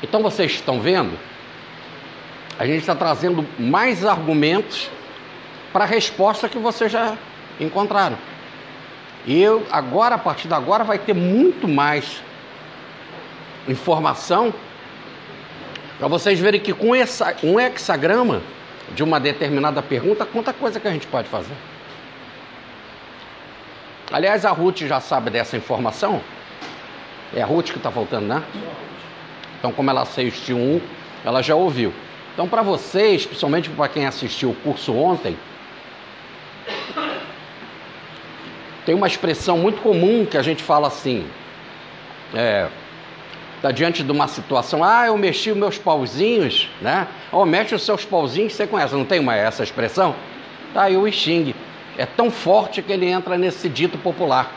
Então vocês estão vendo? A gente está trazendo mais argumentos para a resposta que vocês já encontraram. E eu agora, a partir de agora, vai ter muito mais informação para vocês verem que com um hexagrama de uma determinada pergunta, quanta coisa que a gente pode fazer. Aliás, a Ruth já sabe dessa informação. É a Ruth que está faltando, né? Então, como ela assistiu um, ela já ouviu. Então, para vocês, principalmente para quem assistiu o curso ontem, tem uma expressão muito comum que a gente fala assim, está diante de uma situação, eu mexi os meus pauzinhos, né? Mexe os seus pauzinhos, você conhece, não tem essa expressão? Tá aí o I Ching. É tão forte que ele entra nesse dito popular.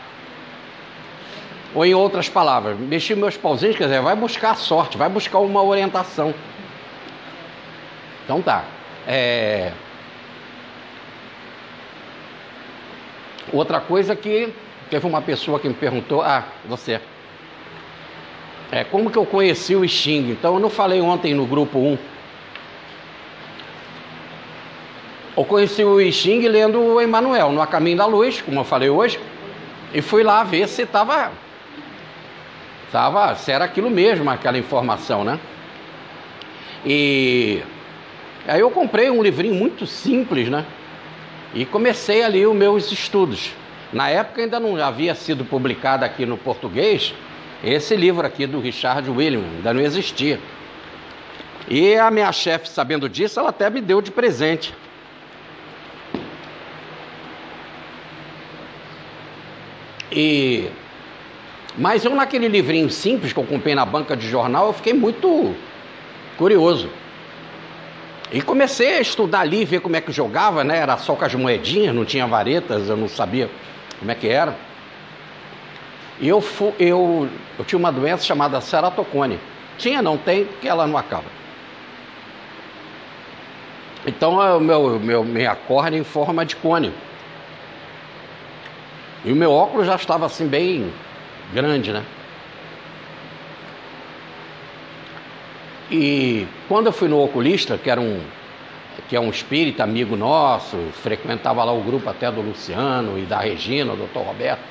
Ou em outras palavras, mexi meus pauzinhos, quer dizer, vai buscar a sorte, vai buscar uma orientação. Então tá. Outra coisa que teve uma pessoa que me perguntou, você. Como que eu conheci o I Ching? Então eu não falei ontem no grupo 1. Eu conheci o I Ching lendo o Emmanuel, no A Caminho da Luz, como eu falei hoje, e fui lá ver se se era aquilo mesmo, aquela informação, né? E aí eu comprei um livrinho muito simples, né? E comecei ali os meus estudos. Na época ainda não havia sido publicado aqui no português esse livro aqui do Richard William, ainda não existia. E a minha chefe, sabendo disso, ela até me deu de presente. Mas eu, naquele livrinho simples que eu comprei na banca de jornal, eu fiquei muito curioso. E comecei a estudar ali, ver como é que jogava, né? Era só com as moedinhas, não tinha varetas, eu não sabia como é que era. E eu tinha uma doença chamada ceratocone. Não tem, porque ela não acaba. Então, minha córnea em forma de cone. E o meu óculos já estava assim bem grande, né? E quando eu fui no oculista, que é um espírita amigo nosso, frequentava lá o grupo até do Luciano e da Regina, o Dr. Roberto,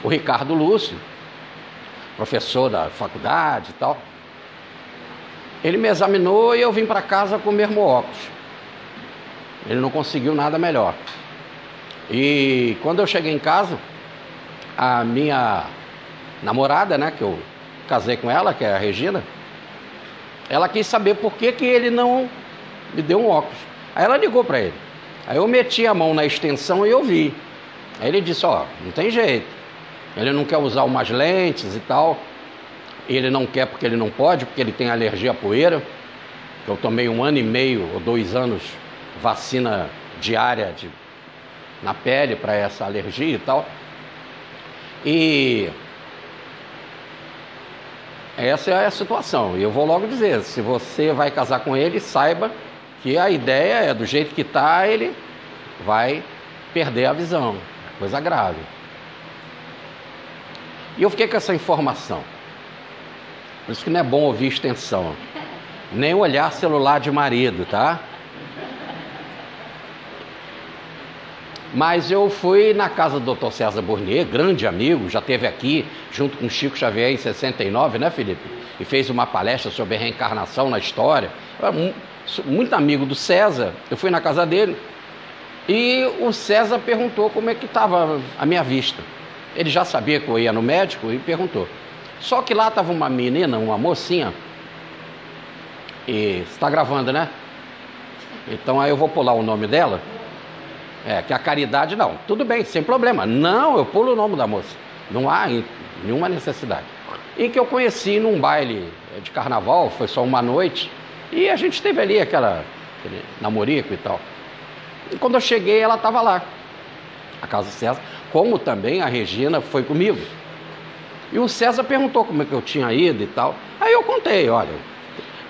o Ricardo Lúcio, professor da faculdade e tal, ele me examinou e eu vim para casa com o mesmo óculos. Ele não conseguiu nada melhor. E quando eu cheguei em casa, a minha namorada, né, que eu casei com ela, que é a Regina, ela quis saber por que ele não me deu um óculos. Aí ela ligou para ele. Aí eu meti a mão na extensão e eu vi. Aí ele disse, não tem jeito. Ele não quer usar umas lentes e tal. Ele não quer porque ele não pode, porque ele tem alergia à poeira. Eu tomei 1 ano e meio ou 2 anos vacina diária na pele para essa alergia e tal. E essa é a situação. E eu vou logo dizer, se você vai casar com ele, saiba que a ideia é, do jeito que está, ele vai perder a visão. Coisa grave. E eu fiquei com essa informação. Por isso que não é bom ouvir extensão. Nem olhar celular de marido, tá? Mas eu fui na casa do Dr. César Burnier, grande amigo, já esteve aqui junto com Chico Xavier em 69, né, Felipe? E fez uma palestra sobre reencarnação na história. Muito amigo do César, eu fui na casa dele e o César perguntou como é que estava a minha vista. Ele já sabia que eu ia no médico e perguntou. Só que lá estava uma menina, uma mocinha, e você está gravando, né? Então aí eu vou pular o nome dela. Que a Caridade não, tudo bem, sem problema. Não, eu pulo o nome da moça. Não há nenhuma necessidade. E que eu conheci num baile de carnaval, foi só uma noite, e a gente teve ali aquele namorico e tal. E quando eu cheguei, ela estava lá, a casa do César, como também a Regina foi comigo. E o César perguntou como é que eu tinha ido e tal. Aí eu contei, olha,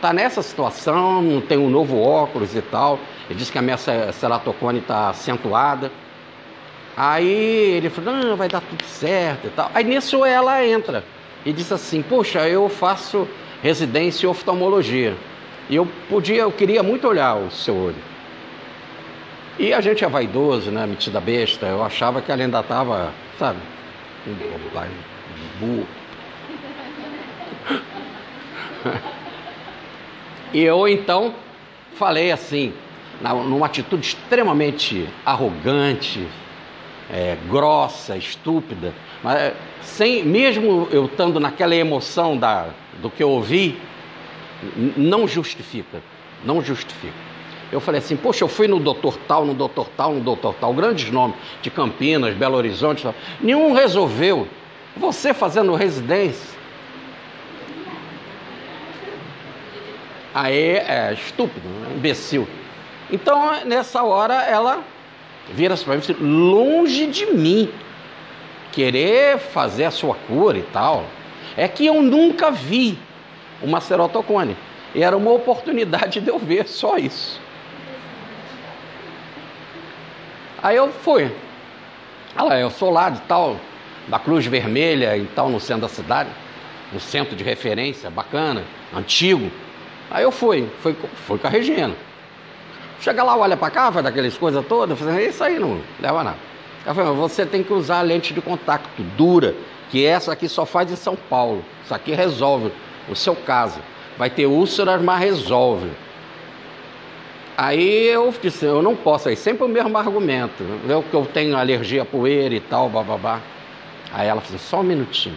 tá nessa situação, tem um novo óculos e tal. Ele disse que a minha ceratocone está acentuada. Aí ele falou, não, vai dar tudo certo e tal. Aí nisso ela entra e disse assim: poxa, eu faço residência em oftalmologia e eu queria muito olhar o seu olho. E a gente é vaidoso, né, metida besta, eu achava que ela ainda estava, sabe, burro. E eu então falei assim, numa atitude extremamente arrogante, grossa, estúpida, mas mesmo eu estando naquela emoção do que eu ouvi, não justifica. Eu falei assim: poxa, eu fui no doutor tal, grandes nomes de Campinas, Belo Horizonte, tal. Nenhum resolveu. Você fazendo residência. Aí é estúpido, imbecil. Então, nessa hora, ela vira-se para mim e diz: longe de mim querer fazer a sua cura e tal. É que eu nunca vi uma ceratocone. E era uma oportunidade de eu ver, só isso. Aí eu fui. Eu sou lá de tal, da Cruz Vermelha e tal, no centro da cidade, no centro de referência, bacana, antigo. Aí eu fui com a Regina. Chega lá, olha para cá, faz daquelas coisas todas, isso aí não leva nada. Ela falou: você tem que usar a lente de contato dura, que essa aqui só faz em São Paulo. Isso aqui resolve o seu caso. Vai ter úlceras, mas resolve. Aí eu disse: eu não posso, aí sempre o mesmo argumento, que eu tenho alergia a poeira e tal, bababá. Aí ela falou: só um minutinho.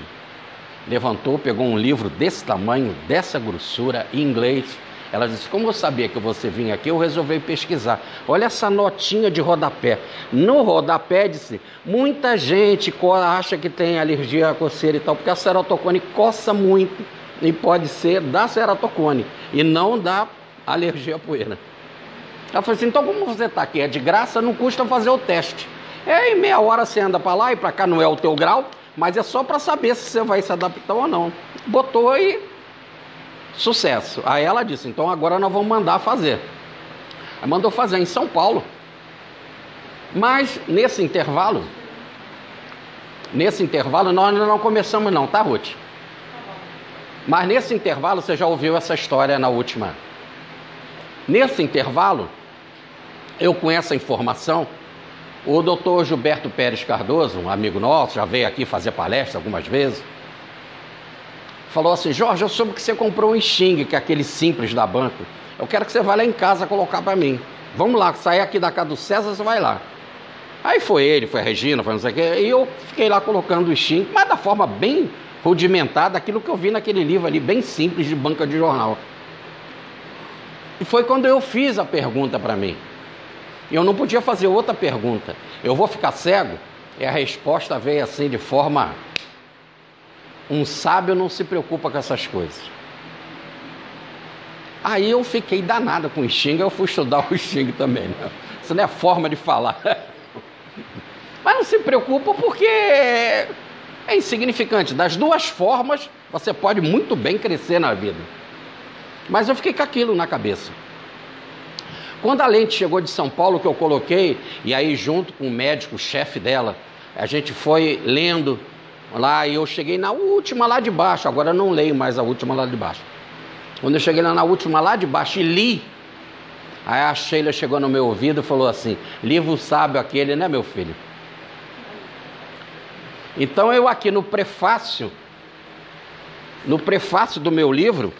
Levantou, pegou um livro desse tamanho, dessa grossura, em inglês. Ela disse: como eu sabia que você vinha aqui, eu resolvi pesquisar. Olha essa notinha de rodapé. No rodapé disse: muita gente acha que tem alergia à coceira e tal, porque a ceratocone coça muito e pode ser da ceratocone e não da alergia à poeira. Ela falou assim: então como você está aqui, é de graça, não custa fazer o teste. Em meia hora você anda para lá e para cá, não é o teu grau, mas é só para saber se você vai se adaptar ou não. Botou e sucesso. Aí ela disse: então agora nós vamos mandar fazer. Aí mandou fazer em São Paulo. Mas nesse intervalo nós ainda não começamos não, tá, Ruth? Mas nesse intervalo, você já ouviu essa história na última. Nesse intervalo, eu com essa informação, o doutor Gilberto Pérez Cardoso, um amigo nosso, já veio aqui fazer palestra algumas vezes, falou assim: Jorge, eu soube que você comprou um Xing, que é aquele simples da banca. Eu quero que você vá lá em casa colocar para mim. Vamos lá, sair aqui da casa do César, você vai lá. Aí foi ele, foi a Regina, foi não sei o quê, e eu fiquei lá colocando o Xing, mas da forma bem rudimentar, daquilo que eu vi naquele livro ali, bem simples, de banca de jornal. E foi quando eu fiz a pergunta para mim. Eu não podia fazer outra pergunta. Eu vou ficar cego? E a resposta veio assim, de forma: um sábio não se preocupa com essas coisas. Aí eu fiquei danado com o Xing, eu fui estudar o Xing também, né? Isso não é forma de falar. Mas não se preocupa porque é insignificante. Das duas formas, você pode muito bem crescer na vida. Mas eu fiquei com aquilo na cabeça. Quando a lente chegou de São Paulo, que eu coloquei, e aí junto com o médico, o chefe dela, a gente foi lendo lá, e eu cheguei na última lá de baixo. Agora eu não leio mais a última lá de baixo. Quando eu cheguei lá na última lá de baixo e li, aí a Sheila chegou no meu ouvido e falou assim: livro sábio aquele, né, meu filho? Então eu aqui no prefácio do meu livro,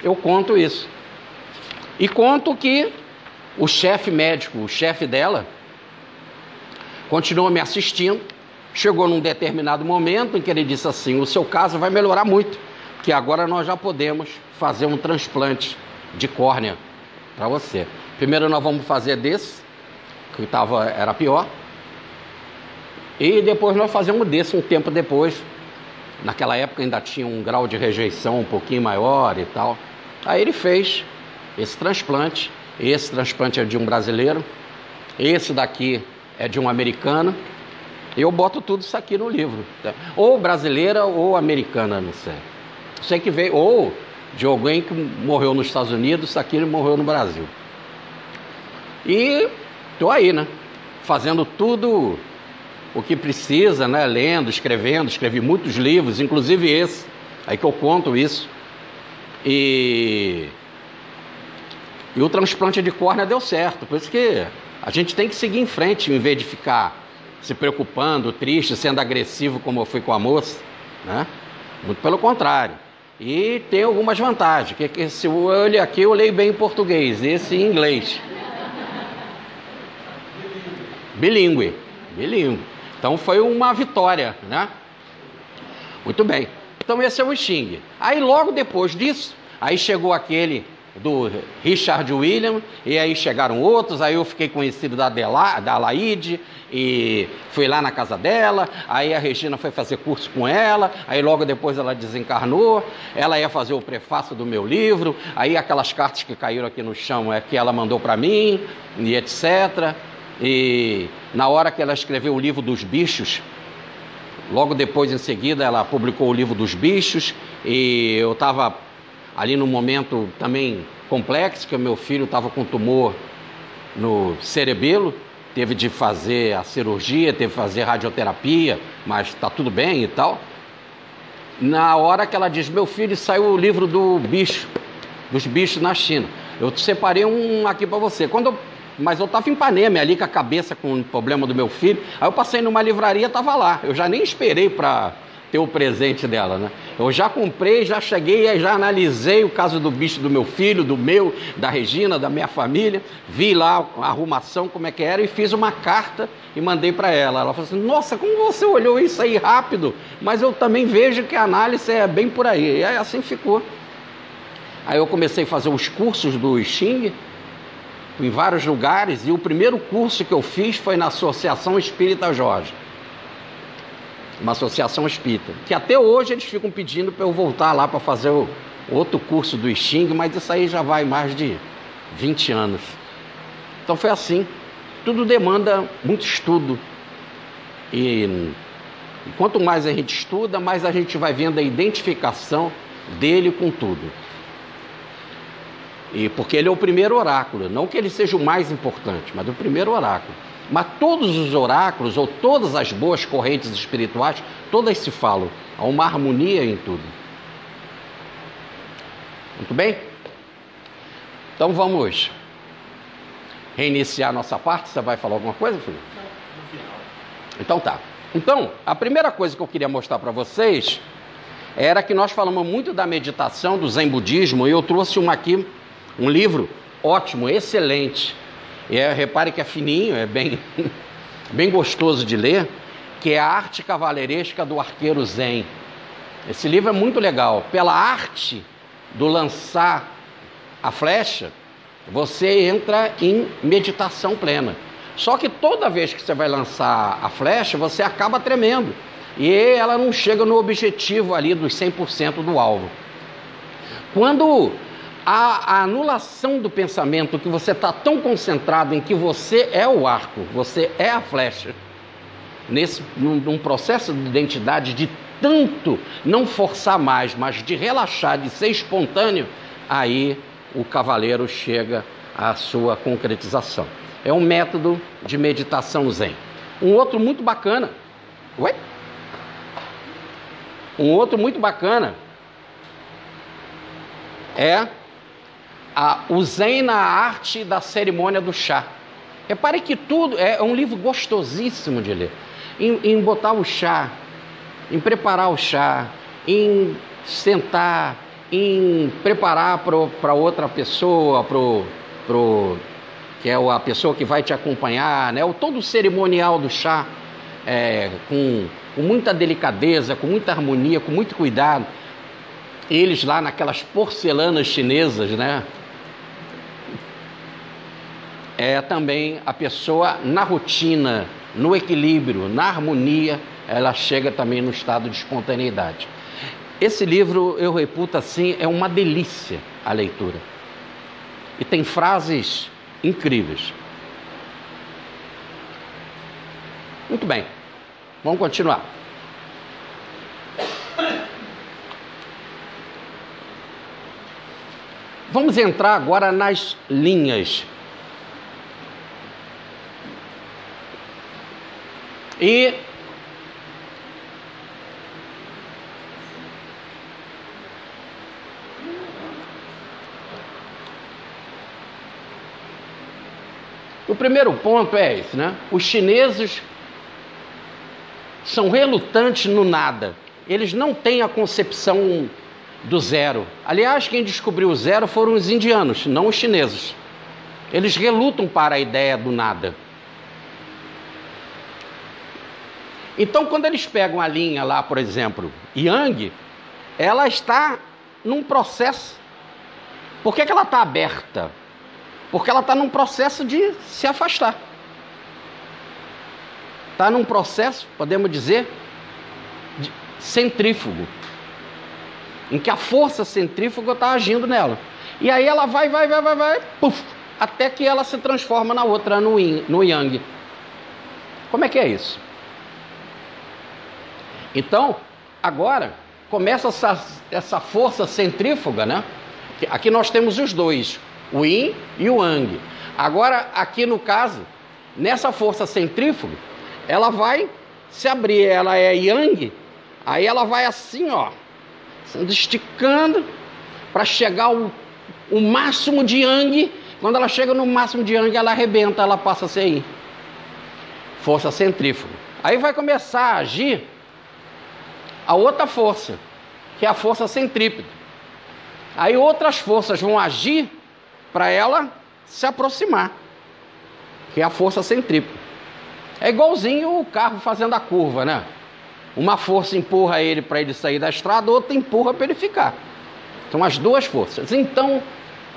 eu conto isso. E conto que o chefe médico, o chefe dela, continuou me assistindo. Chegou num determinado momento em que ele disse assim: o seu caso vai melhorar muito, que agora nós já podemos fazer um transplante de córnea para você. Primeiro nós vamos fazer desse, que era pior, e depois nós fazemos desse um tempo depois. Naquela época ainda tinha um grau de rejeição um pouquinho maior e tal. Aí ele fez esse transplante é de um brasileiro, esse daqui é de um americano. Eu boto tudo isso aqui no livro, ou brasileira ou americana, não sei. Sei que veio, ou de alguém que morreu nos Estados Unidos, isso aqui ele morreu no Brasil. E estou aí, né? Fazendo tudo o que precisa, né? Lendo, escrevendo, escrevi muitos livros, inclusive esse Aí que eu conto isso. E o transplante de córnea deu certo. Por isso que a gente tem que seguir em frente, em vez de ficar se preocupando, triste, sendo agressivo como eu fui com a moça, né? Muito pelo contrário. E tem algumas vantagens, que esse olho aqui eu leio bem em português, esse em inglês. Bilíngue. Então foi uma vitória, né? Muito bem. Então esse é o Xing. Aí logo depois disso, aí chegou aquele do Richard William, e aí chegaram outros, aí eu fiquei conhecido da Alaide, e fui lá na casa dela, aí a Regina foi fazer curso com ela, aí logo depois ela desencarnou, ela ia fazer o prefácio do meu livro, aí aquelas cartas que caíram aqui no chão é que ela mandou para mim, e etc. E na hora que ela escreveu o livro dos bichos, logo depois em seguida ela publicou o livro dos bichos, e eu estava ali num momento também complexo, que o meu filho estava com tumor no cerebelo, teve de fazer a cirurgia, teve de fazer radioterapia, mas está tudo bem e tal. Na hora que ela diz, meu filho, saiu o livro dos bichos na China. Eu separei um aqui para você. Mas eu estava em Ipanema ali com a cabeça com o problema do meu filho. Aí eu passei numa livraria, estava lá. Eu já nem esperei para ter o presente dela, né? Eu já comprei, já cheguei, já analisei o caso do bicho do meu filho, do meu, da Regina, da minha família, vi lá a arrumação, como é que era, e fiz uma carta e mandei para ela. Ela falou assim, nossa, como você olhou isso aí rápido? Mas eu também vejo que a análise é bem por aí. E aí assim ficou. Aí eu comecei a fazer os cursos do Xing em vários lugares, e o primeiro curso que eu fiz foi na Associação Espírita Jorge. Uma associação espírita, que até hoje eles ficam pedindo para eu voltar lá para fazer o outro curso do Xing, mas isso aí já vai mais de 20 anos. Então foi assim, tudo demanda muito estudo, e quanto mais a gente estuda, mais a gente vai vendo a identificação dele com tudo. E porque ele é o primeiro oráculo, não que ele seja o mais importante, mas o primeiro oráculo. Mas todos os oráculos, ou todas as boas correntes espirituais, todas se falam. Há uma harmonia em tudo. Muito bem? Então vamos reiniciar nossa parte. Você vai falar alguma coisa, filho? No final. Então tá. Então, a primeira coisa que eu queria mostrar para vocês era que nós falamos muito da meditação, do Zen Budismo, e eu trouxe um livro ótimo, excelente. E repare que é fininho, é bem gostoso de ler, que é A Arte Cavaleiresca do Arqueiro Zen. Esse livro é muito legal. Pela arte do lançar a flecha, você entra em meditação plena. Só que toda vez que você vai lançar a flecha, você acaba tremendo. E ela não chega no objetivo ali dos 100% do alvo. Quando a anulação do pensamento, que você está tão concentrado em que você é o arco, você é a flecha, num processo de identidade, de tanto não forçar mais, mas de relaxar, de ser espontâneo, aí o cavaleiro chega à sua concretização. É um método de meditação zen. Um outro muito bacana é o Zen na Arte da Cerimônia do Chá. Repare que tudo é um livro gostosíssimo de ler. Em botar o chá, em preparar o chá, em sentar, em preparar para outra pessoa, que é a pessoa que vai te acompanhar, né? Todo o cerimonial do chá, com muita delicadeza, com muita harmonia, com muito cuidado. Eles lá naquelas porcelanas chinesas, né? É também a pessoa na rotina, no equilíbrio, na harmonia, ela chega também no estado de espontaneidade. Esse livro, eu reputo assim, é uma delícia a leitura. E tem frases incríveis. Muito bem, vamos continuar. Vamos entrar agora nas linhas. E O primeiro ponto é esse, né? Os chineses são relutantes no nada. Eles não têm a concepção do zero. Aliás, quem descobriu o zero foram os indianos, não os chineses. Eles relutam para a ideia do nada. Então, quando eles pegam a linha lá, por exemplo, Yang, ela está num processo. Por que ela está aberta? Porque ela está num processo de se afastar. Está num processo, podemos dizer, centrífugo, em que a força centrífuga está agindo nela. E aí ela vai, puf, até que ela se transforma na outra, no Yang. Como é que é isso? Então, agora, começa essa força centrífuga, né? Aqui nós temos os dois, o Yin e o Yang. Agora, aqui no caso, nessa força centrífuga, ela vai se abrir, ela é Yang, aí ela vai assim, ó, sendo esticando para chegar o máximo de Yang. Quando ela chega no máximo de Yang, ela arrebenta, ela passa a ser Yin. Força centrífuga. Aí vai começar a agir a outra força, que é a força centrípeta. Aí outras forças vão agir para ela se aproximar, que é a força centrípeta. É igualzinho o carro fazendo a curva, né? Uma força empurra ele para ele sair da estrada, outra empurra para ele ficar. São as duas forças. Então,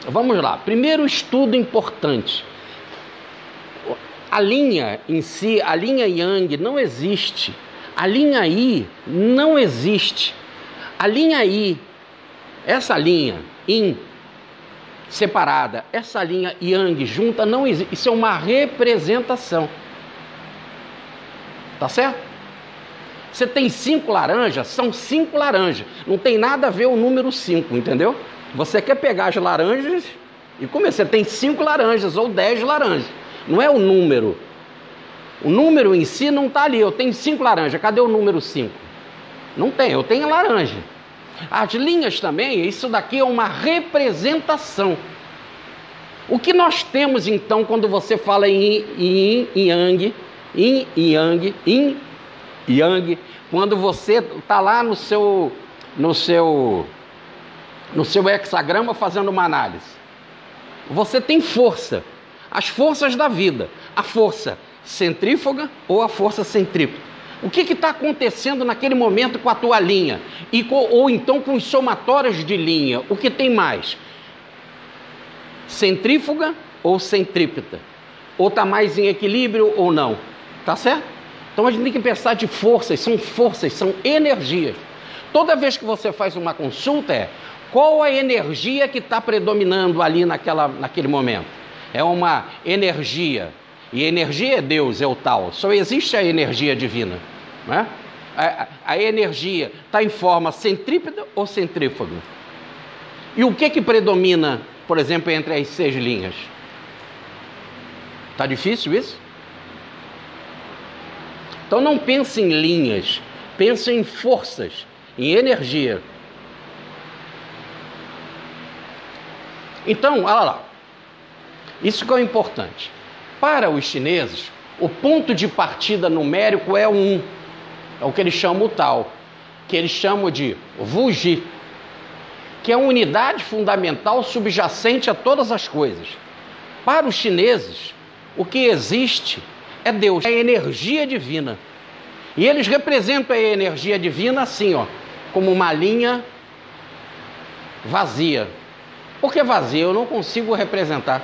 vamos lá. Primeiro estudo importante. A linha em si, a linha Yang não existe. A linha I não existe. A linha I, essa linha Yin separada, essa linha Yang junta, não existe. Isso é uma representação. Tá certo? Você tem 5 laranjas, são 5 laranjas. Não tem nada a ver o número 5, entendeu? Você quer pegar as laranjas e comer. Você tem 5 laranjas ou 10 laranjas. Não é o número. O número em si não está ali. Eu tenho 5 laranjas. Cadê o número 5? Não tem, eu tenho laranja. As linhas também, isso daqui é uma representação. O que nós temos então quando você fala em Yang, Yin e Yang, Yin e Yang, quando você está lá no seu hexagrama fazendo uma análise? Você tem força, as forças da vida, a força centrífuga ou a força centrípeta. O que está acontecendo naquele momento com a tua linha? Ou então com os somatórios de linha? O que tem mais? Centrífuga ou centrípeta? Ou está mais em equilíbrio ou não? Tá certo? Então a gente tem que pensar de forças, são energias. Toda vez que você faz uma consulta qual a energia que está predominando ali naquele momento? É uma energia, e energia é Deus, é o tal, só existe a energia divina, né? A energia está em forma centrípeta ou centrífuga? E o que predomina, por exemplo, entre as 6 linhas? Está difícil isso? Então não pense em linhas, pense em forças, em energia. Então, olha lá, isso que é importante. Para os chineses, o ponto de partida numérico é 1, é o que eles chamam o Tao, que eles chamam de Wuji, que é a unidade fundamental subjacente a todas as coisas. Para os chineses, o que existe é Deus, é a energia divina. E eles representam a energia divina assim, ó, como uma linha vazia. Por que vazia? Eu não consigo representar.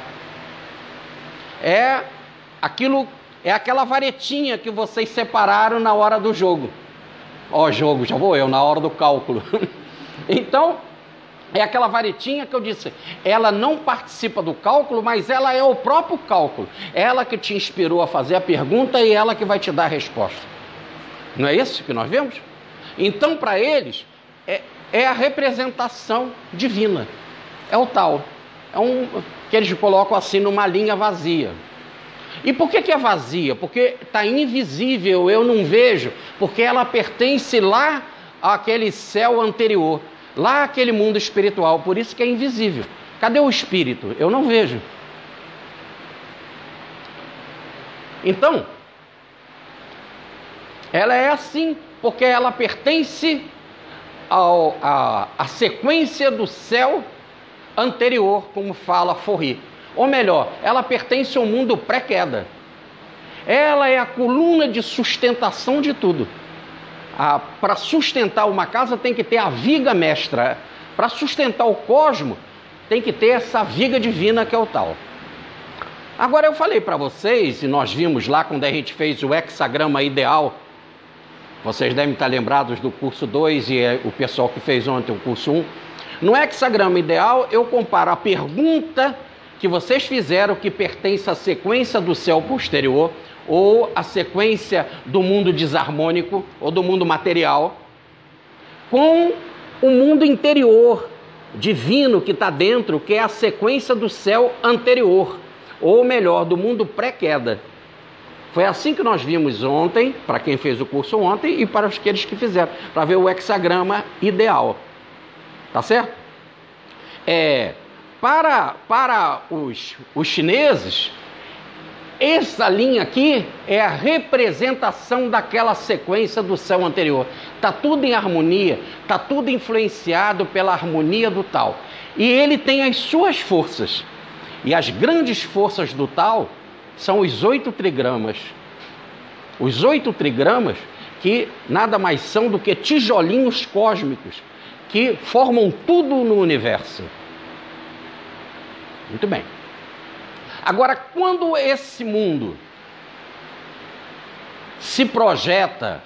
É aquela varetinha que vocês separaram na hora do jogo. Ó, jogo, já vou eu, na hora do cálculo. Então, é aquela varetinha que eu disse, ela não participa do cálculo, mas ela é o próprio cálculo. Ela que te inspirou a fazer a pergunta e ela que vai te dar a resposta. Não é isso que nós vemos? Então, para eles, é a representação divina. É o tal. Que eles colocam assim numa linha vazia. E por que é vazia? Porque está invisível, eu não vejo, porque ela pertence lá àquele céu anterior, lá àquele mundo espiritual, por isso que é invisível. Cadê o espírito? Eu não vejo. Então, ela é assim, porque ela pertence à sequência do céu anterior, como fala Forri. Ou melhor, ela pertence ao mundo pré-queda. Ela é a coluna de sustentação de tudo. Para sustentar uma casa tem que ter a viga mestra. Para sustentar o cosmo tem que ter essa viga divina que é o tal. Agora eu falei para vocês, e nós vimos lá quando a gente fez o hexagrama ideal, vocês devem estar lembrados do curso 2 e o pessoal que fez ontem o curso 1. No hexagrama ideal eu comparo a pergunta que vocês fizeram, que pertence à sequência do céu posterior, ou à sequência do mundo desarmônico, ou do mundo material, com o mundo interior, divino, que está dentro, que é a sequência do céu anterior, ou melhor, do mundo pré-queda. Foi assim que nós vimos ontem, para quem fez o curso ontem, e para aqueles que fizeram, para ver o hexagrama ideal. Tá certo? Para os chineses, essa linha aqui é a representação daquela sequência do céu anterior. Está tudo em harmonia, está tudo influenciado pela harmonia do Tao. E ele tem as suas forças. E as grandes forças do Tao são os 8 trigramas. Os 8 trigramas que nada mais são do que tijolinhos cósmicos que formam tudo no universo. Muito bem. Agora, quando esse mundo se projeta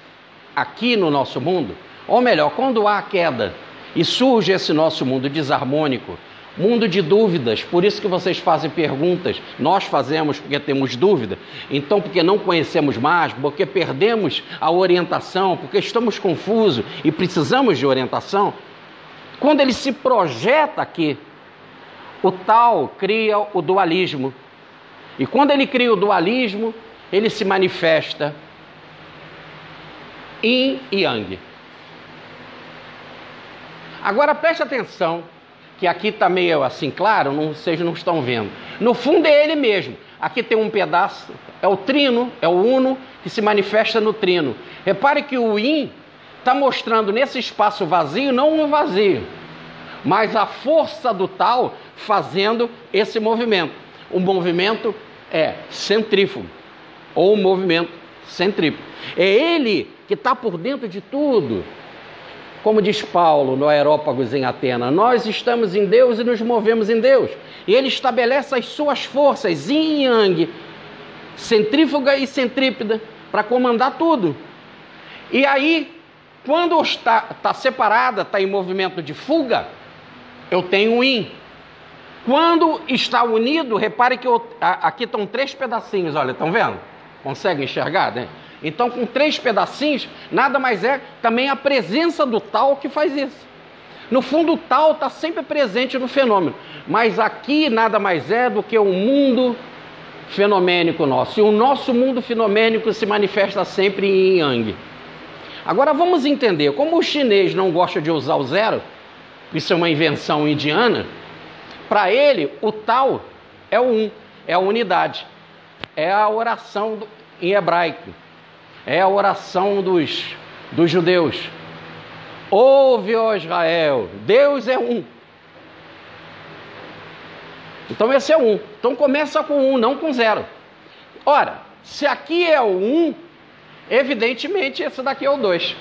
aqui no nosso mundo, ou melhor, quando há a queda e surge esse nosso mundo desarmônico, mundo de dúvidas, por isso que vocês fazem perguntas, nós fazemos porque temos dúvida, então porque não conhecemos mais, porque perdemos a orientação, porque estamos confusos e precisamos de orientação. Quando ele se projeta aqui, o Tao cria o dualismo. E quando ele cria o dualismo, ele se manifesta Yin e Yang. Agora preste atenção, que aqui está meio assim claro, vocês não estão vendo. No fundo é ele mesmo. Aqui tem um pedaço, é o trino, é o uno, que se manifesta no trino. Repare que o Yin está mostrando nesse espaço vazio, não um vazio, mas a força do Tao fazendo esse movimento. O movimento é centrífugo, ou o movimento centrífugo. É ele que está por dentro de tudo. Como diz Paulo no Aerópagos em Atena, nós estamos em Deus e nos movemos em Deus. E ele estabelece as suas forças, yin e yang, centrífuga e centrípeta, para comandar tudo. E aí, quando está separada, está em movimento de fuga, eu tenho o yin. Quando está unido, repare que aqui estão 3 pedacinhos, olha, estão vendo? Conseguem enxergar, né? Então, com 3 pedacinhos, nada mais é também a presença do Tao que faz isso. No fundo, o Tao está sempre presente no fenômeno, mas aqui nada mais é do que um mundo fenomênico nosso. E o nosso mundo fenomênico se manifesta sempre em Yang. Agora vamos entender, como o chinês não gosta de usar o zero, isso é uma invenção indiana, para ele o Tao é o um, é a unidade, é a oração em hebraico, é a oração dos judeus. Ouve, ó Israel, Deus é um. Então esse é um. Então começa com um, não com zero. Ora, se aqui é o um, evidentemente esse daqui é o 2.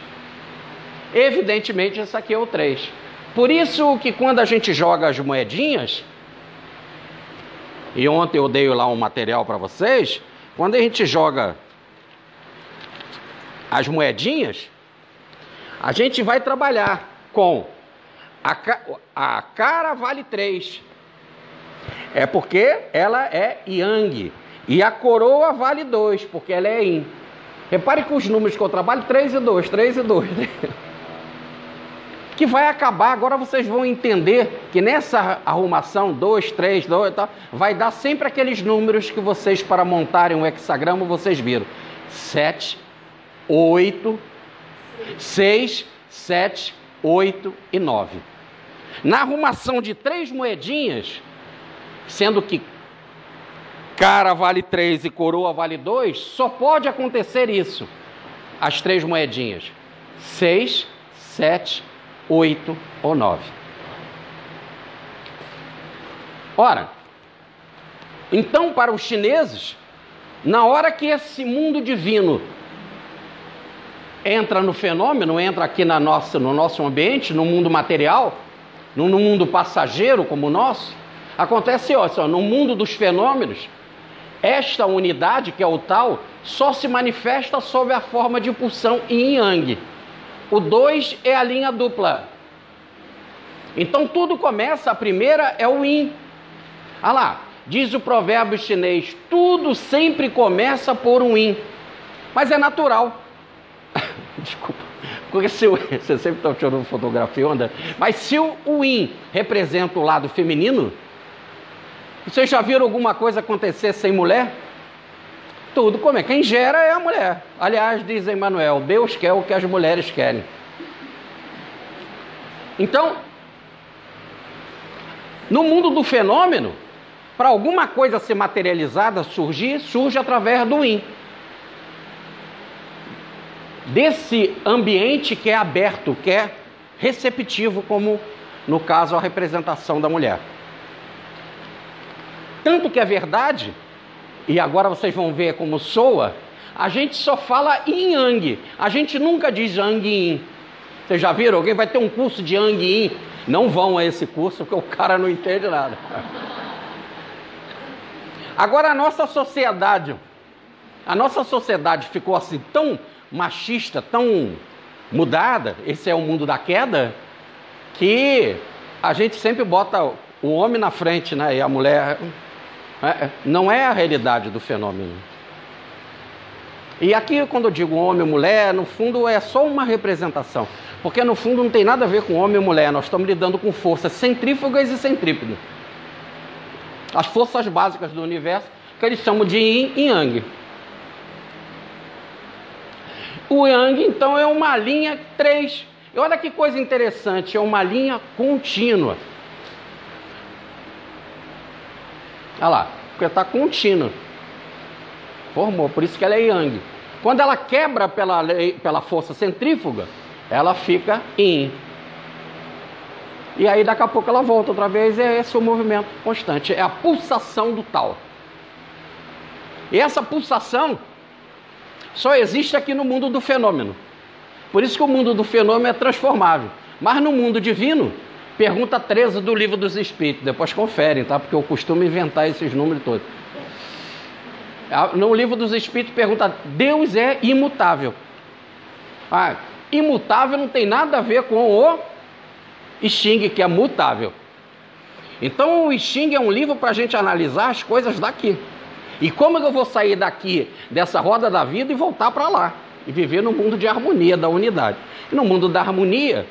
Evidentemente esse aqui é o 3. Por isso que quando a gente joga as moedinhas, e ontem eu dei lá um material para vocês, quando a gente joga as moedinhas, a gente vai trabalhar com a cara vale 3. É porque ela é Yang. E a coroa vale 2, porque ela é Yin. Repare que os números que eu trabalho, 3 e 2, 3 e 2. Que vai acabar, agora vocês vão entender que nessa arrumação, 2, 3, 2 e tal, vai dar sempre aqueles números que vocês, para montarem um hexagrama, vocês viram. 7, 8, 6, 7, 8 e 9. Na arrumação de 3 moedinhas, sendo que cara vale 3 e coroa vale 2, só pode acontecer isso. As 3 moedinhas. 6, 7, 8 ou 9. Ora, então para os chineses, na hora que esse mundo divino entra no fenômeno, entra aqui no nosso ambiente, no mundo material, no mundo passageiro como o nosso, acontece, ó, no mundo dos fenômenos, esta unidade, que é o tal, só se manifesta sob a forma de pulsão yin yang. O 2 é a linha dupla. Então tudo começa, a primeira é o yin. Ah lá, diz o provérbio chinês, tudo sempre começa por um yin. Mas é natural. Desculpa, porque você sempre está tirando fotografia, onda. Mas se o yin representa o lado feminino, vocês já viram alguma coisa acontecer sem mulher? Tudo como é. Quem gera é a mulher. Aliás, diz Emmanuel, Deus quer o que as mulheres querem. Então, no mundo do fenômeno, para alguma coisa ser materializada, surge através do yin. Desse ambiente que é aberto, que é receptivo, como no caso a representação da mulher. Tanto que é verdade, e agora vocês vão ver como soa, a gente só fala yin yang, a gente nunca diz yang yin. Vocês já viram? Alguém vai ter um curso de yang yin? Não vão a esse curso, porque o cara não entende nada. Agora a nossa sociedade ficou assim tão machista, tão mudada, esse é o mundo da queda, que a gente sempre bota o homem na frente, né? E a mulher... Não é a realidade do fenômeno. E aqui, quando eu digo homem e mulher, no fundo é só uma representação. Porque no fundo não tem nada a ver com homem e mulher. Nós estamos lidando com forças centrífugas e centrípetas. As forças básicas do universo, que eles chamam de yin e yang. O yang, então, é uma linha 3. E olha que coisa interessante, é uma linha contínua. Olha lá, porque está contínua. Formou, por isso que ela é yang. Quando ela quebra pela força centrífuga, ela fica yin. E aí daqui a pouco ela volta outra vez, é esse o movimento constante, é a pulsação do tal. E essa pulsação só existe aqui no mundo do fenômeno. Por isso que o mundo do fenômeno é transformável. Mas no mundo divino, pergunta 13 do Livro dos Espíritos, depois conferem, tá? Porque eu costumo inventar esses números todos. No Livro dos Espíritos pergunta, Deus é imutável. Imutável não tem nada a ver com o I Ching, que é mutável. Então o I Ching é um livro para a gente analisar as coisas daqui. E como eu vou sair daqui, dessa roda da vida, e voltar para lá? E viver no mundo de harmonia, da unidade. E no mundo da harmonia,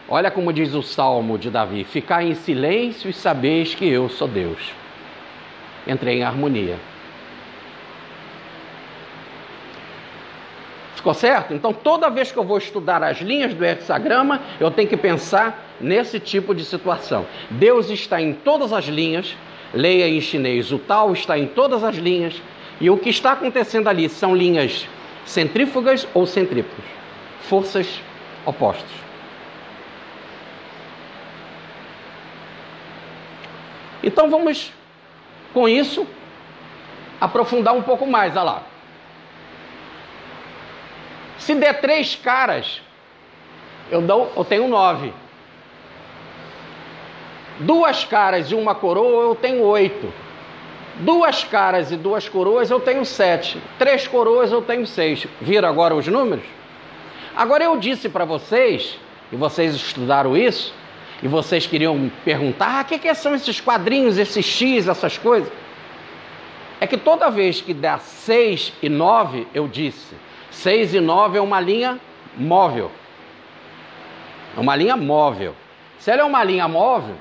olha como diz o Salmo de Davi, ficar em silêncio e sabeis que eu sou Deus. Entrei em harmonia. Ficou certo? Então, toda vez que eu vou estudar as linhas do hexagrama, eu tenho que pensar nesse tipo de situação. Deus está em todas as linhas, leia em chinês, o Tao está em todas as linhas, e o que está acontecendo ali são linhas centrífugas ou centrípetas, forças opostas. Então, vamos, com isso, aprofundar um pouco mais, olha lá. Se der 3 caras, eu tenho 9. 2 caras e 1 coroa, eu tenho 8. 2 caras e 2 coroas, eu tenho 7. 3 coroas, eu tenho 6. Viram agora os números? Agora eu disse para vocês, e vocês estudaram isso, e vocês queriam me perguntar, o que são esses quadrinhos, esses X, essas coisas? É que toda vez que dá 6 e 9, eu disse, 6 e 9 é uma linha móvel. É uma linha móvel. Se ela é uma linha móvel,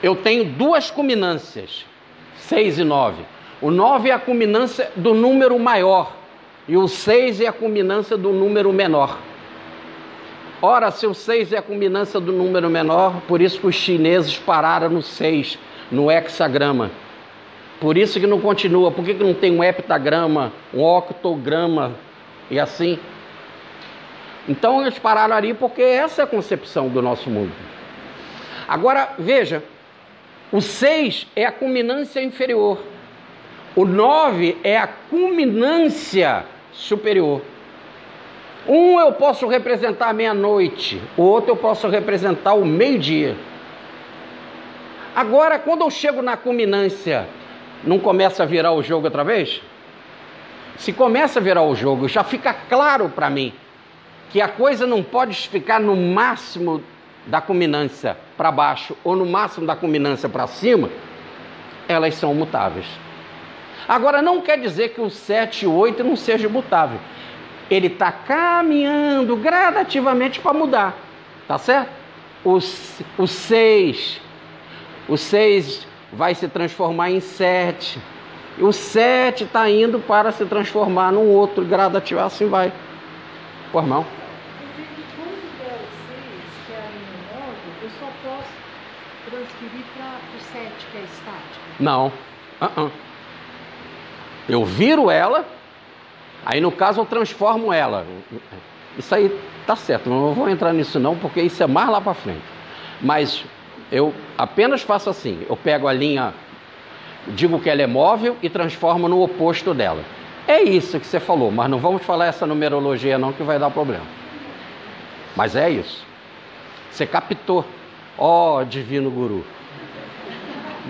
eu tenho 2 culminâncias, 6 e 9. O 9 é a culminância do número maior e o 6 é a culminância do número menor. Ora, se o 6 é a culminância do número menor, por isso que os chineses pararam no 6, no hexagrama. Por isso que não continua. Por que não tem um heptagrama, um octograma e assim? Então eles pararam ali porque essa é a concepção do nosso mundo. Agora, veja, o 6 é a culminância inferior. O 9 é a culminância superior. Um eu posso representar a meia-noite, o outro eu posso representar o meio-dia. Agora, quando eu chego na culminância, não começa a virar o jogo outra vez? Se começa a virar o jogo, já fica claro para mim que a coisa não pode ficar no máximo da culminância para baixo ou no máximo da culminância para cima. Elas são mutáveis. Agora, não quer dizer que o 7 e o 8 não seja mutável. Ele está caminhando gradativamente para mudar, tá certo? O 6 vai se transformar em 7. E o 7 está indo para se transformar num outro gradativo, assim vai. Pô, irmão. Quando é o 6, que é a linha 9, eu só posso transferir para o 7, que é estático? Não. Eu viro ela, aí no caso eu transformo ela. Isso aí tá certo, não vou entrar nisso não, porque isso é mais lá para frente. Mas eu apenas faço assim, eu pego a linha, digo que ela é móvel e transformo no oposto dela. É isso que você falou, mas não vamos falar essa numerologia não, que vai dar problema. Mas é isso. Você captou. Ó, divino guru.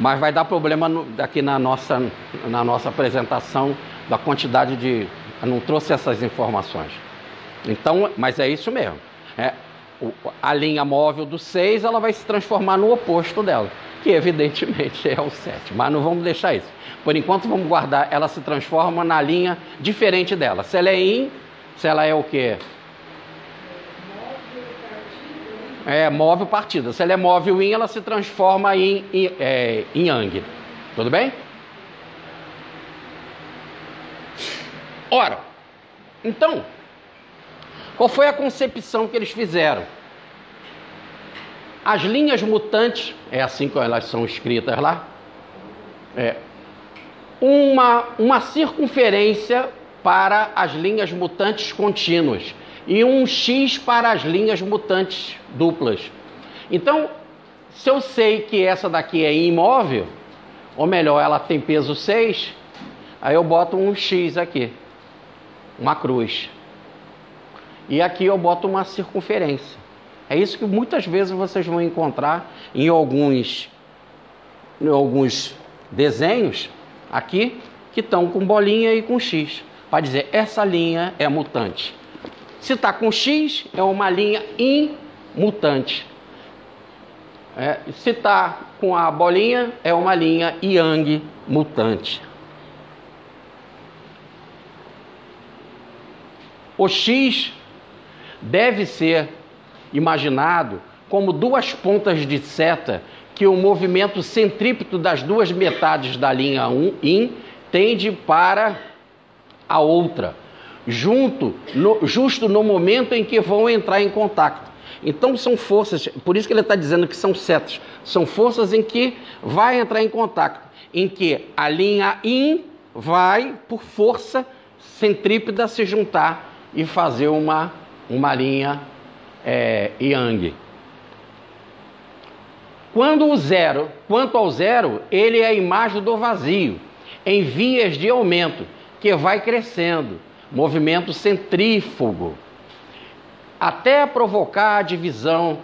Mas vai dar problema aqui na nossa apresentação da quantidade de... Eu não trouxe essas informações. Então, mas é isso mesmo. A linha móvel do 6, ela vai se transformar no oposto dela, que evidentemente é o 7. Mas não vamos deixar isso. Por enquanto vamos guardar, ela se transforma na linha diferente dela. Se ela é yin, se ela é o quê? Móvel partida. Se ela é móvel yin, ela se transforma em yang. Tudo bem? Ora, então, qual foi a concepção que eles fizeram? As linhas mutantes, é assim que elas são escritas lá, uma circunferência para as linhas mutantes contínuas e um X para as linhas mutantes duplas. Então, se eu sei que essa daqui é imóvel, ou melhor, ela tem peso 6, aí eu boto um X aqui, uma cruz. E aqui eu boto uma circunferência. É isso que muitas vezes vocês vão encontrar em alguns desenhos aqui, que estão com bolinha e com X, para dizer, essa linha é mutante. Se está com X, é uma linha imutante. Se está com a bolinha, é uma linha yang mutante. O X deve ser imaginado como duas pontas de seta que o movimento centrípeto das duas metades da linha yin tende para a outra, justo no momento em que vão entrar em contato. Então são forças, por isso que ele está dizendo que são setas, são forças em que vai entrar em contato, em que a linha yin vai, por força centrípeta, se juntar e fazer uma linha yang. Quanto ao zero, ele é a imagem do vazio, em vias de aumento, que vai crescendo, movimento centrífugo, até provocar a divisão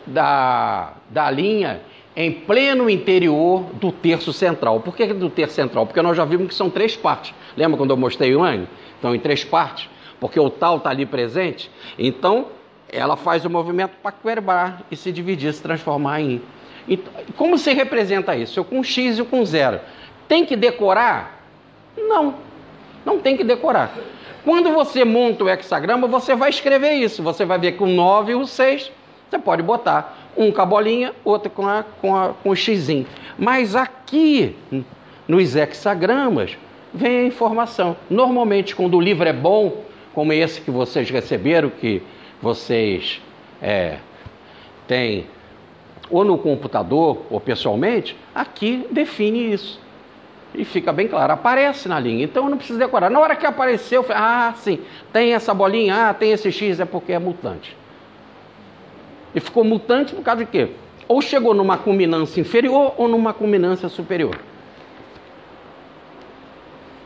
da linha em pleno interior do terço central. Por que do terço central? Porque nós já vimos que são 3 partes. Lembra quando eu mostrei o yang? Então, em 3 partes, porque o tal está ali presente. Então, ela faz o movimento para quebrar e se dividir, se transformar em... Então, como se representa isso? Eu com X e com 0. Tem que decorar? Não tem que decorar. Quando você monta o hexagrama, você vai escrever isso. Você vai ver que o 9 e o 6, você pode botar um com a bolinha, outro com o xizinho. Mas aqui, nos hexagramas, vem a informação. Normalmente, quando o livro é bom, como esse que vocês receberam, que vocês têm ou no computador ou pessoalmente, aqui define isso. E fica bem claro, aparece na linha, então eu não preciso decorar. Na hora que apareceu, eu falei, ah, sim, tem essa bolinha, tem esse X, é porque é mutante. E ficou mutante por causa de quê? Ou chegou numa culminância inferior ou numa culminância superior.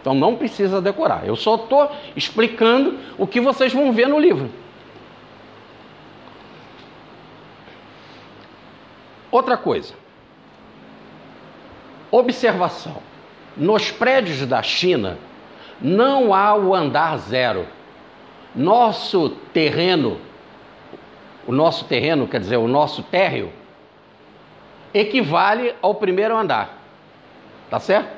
Então não precisa decorar. Eu só estou explicando o que vocês vão ver no livro. Outra coisa. Observação. Nos prédios da China não há o andar zero. Nosso terreno, quer dizer, o nosso térreo, equivale ao primeiro andar. Tá certo?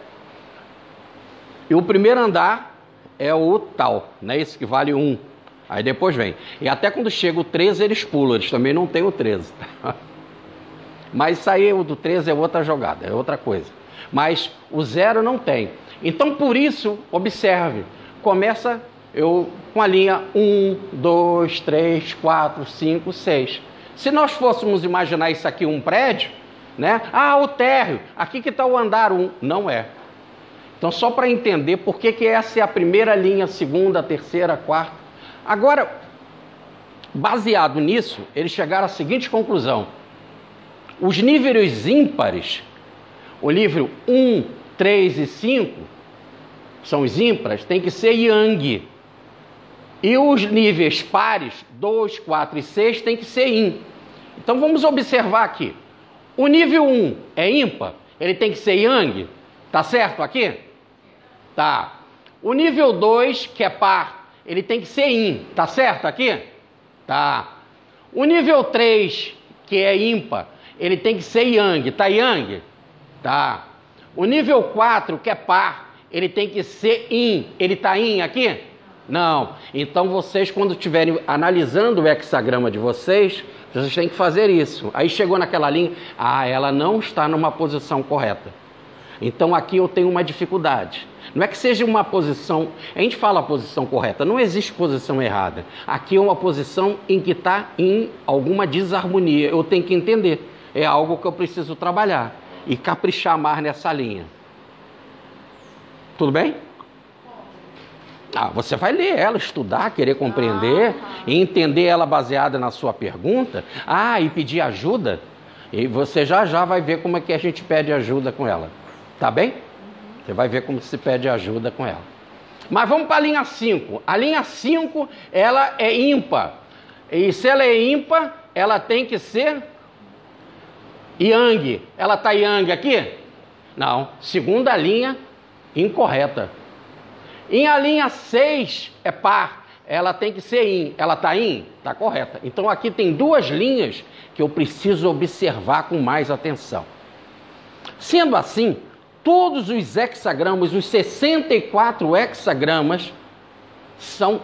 E o primeiro andar é o tal, né? Esse que vale 1. Aí depois vem. E até quando chega o 13, eles pulam. Eles também não têm o 13. Mas isso aí, o do 13 é outra jogada, é outra coisa. Mas o 0 não tem. Então, por isso, observe. Começa com a linha 1, 2, 3, 4, 5, 6. Se nós fôssemos imaginar isso aqui um prédio, né? Ah, o térreo. Aqui que está o andar 1. Não é. Então, só para entender por que essa é a primeira linha, a segunda, a terceira, a quarta. Agora, baseado nisso, eles chegaram à seguinte conclusão. Os níveis ímpares, o nível 1, 3 e 5, são os ímpares, tem que ser yang. E os níveis pares, 2, 4 e 6, tem que ser yin. Então, vamos observar aqui. O nível 1 é ímpar, ele tem que ser yang. Tá certo aqui? Tá. O nível 2, que é par, ele tem que ser yin. Tá certo aqui? Tá. O nível 3, que é ímpar, ele tem que ser yang. Tá yang? Tá. O nível 4, que é par, ele tem que ser yin. Ele tá yin aqui? Não. Então vocês, quando estiverem analisando o hexagrama de vocês têm que fazer isso. Aí chegou naquela linha, ela não está numa posição correta. Então aqui eu tenho uma dificuldade. Não é que seja uma posição, a gente fala a posição correta, não existe posição errada. Aqui é uma posição em que está em alguma desarmonia. Eu tenho que entender. É algo que eu preciso trabalhar e caprichar mais nessa linha. Tudo bem? Você vai ler ela, estudar, querer compreender e entender ela baseada na sua pergunta. E pedir ajuda. E você já vai ver como é que a gente pede ajuda com ela. Tá bem? Você vai ver como se pede ajuda com ela. Mas vamos para a linha 5. A linha 5, ela é ímpar. E se ela é ímpar, ela tem que ser yang. Ela está yang aqui? Não. Segunda linha, incorreta. Em a linha 6 é par. Ela tem que ser yin. Ela está yin? Está correta. Então aqui tem duas linhas que eu preciso observar com mais atenção. Sendo assim, todos os hexagramas, os 64 hexagramas,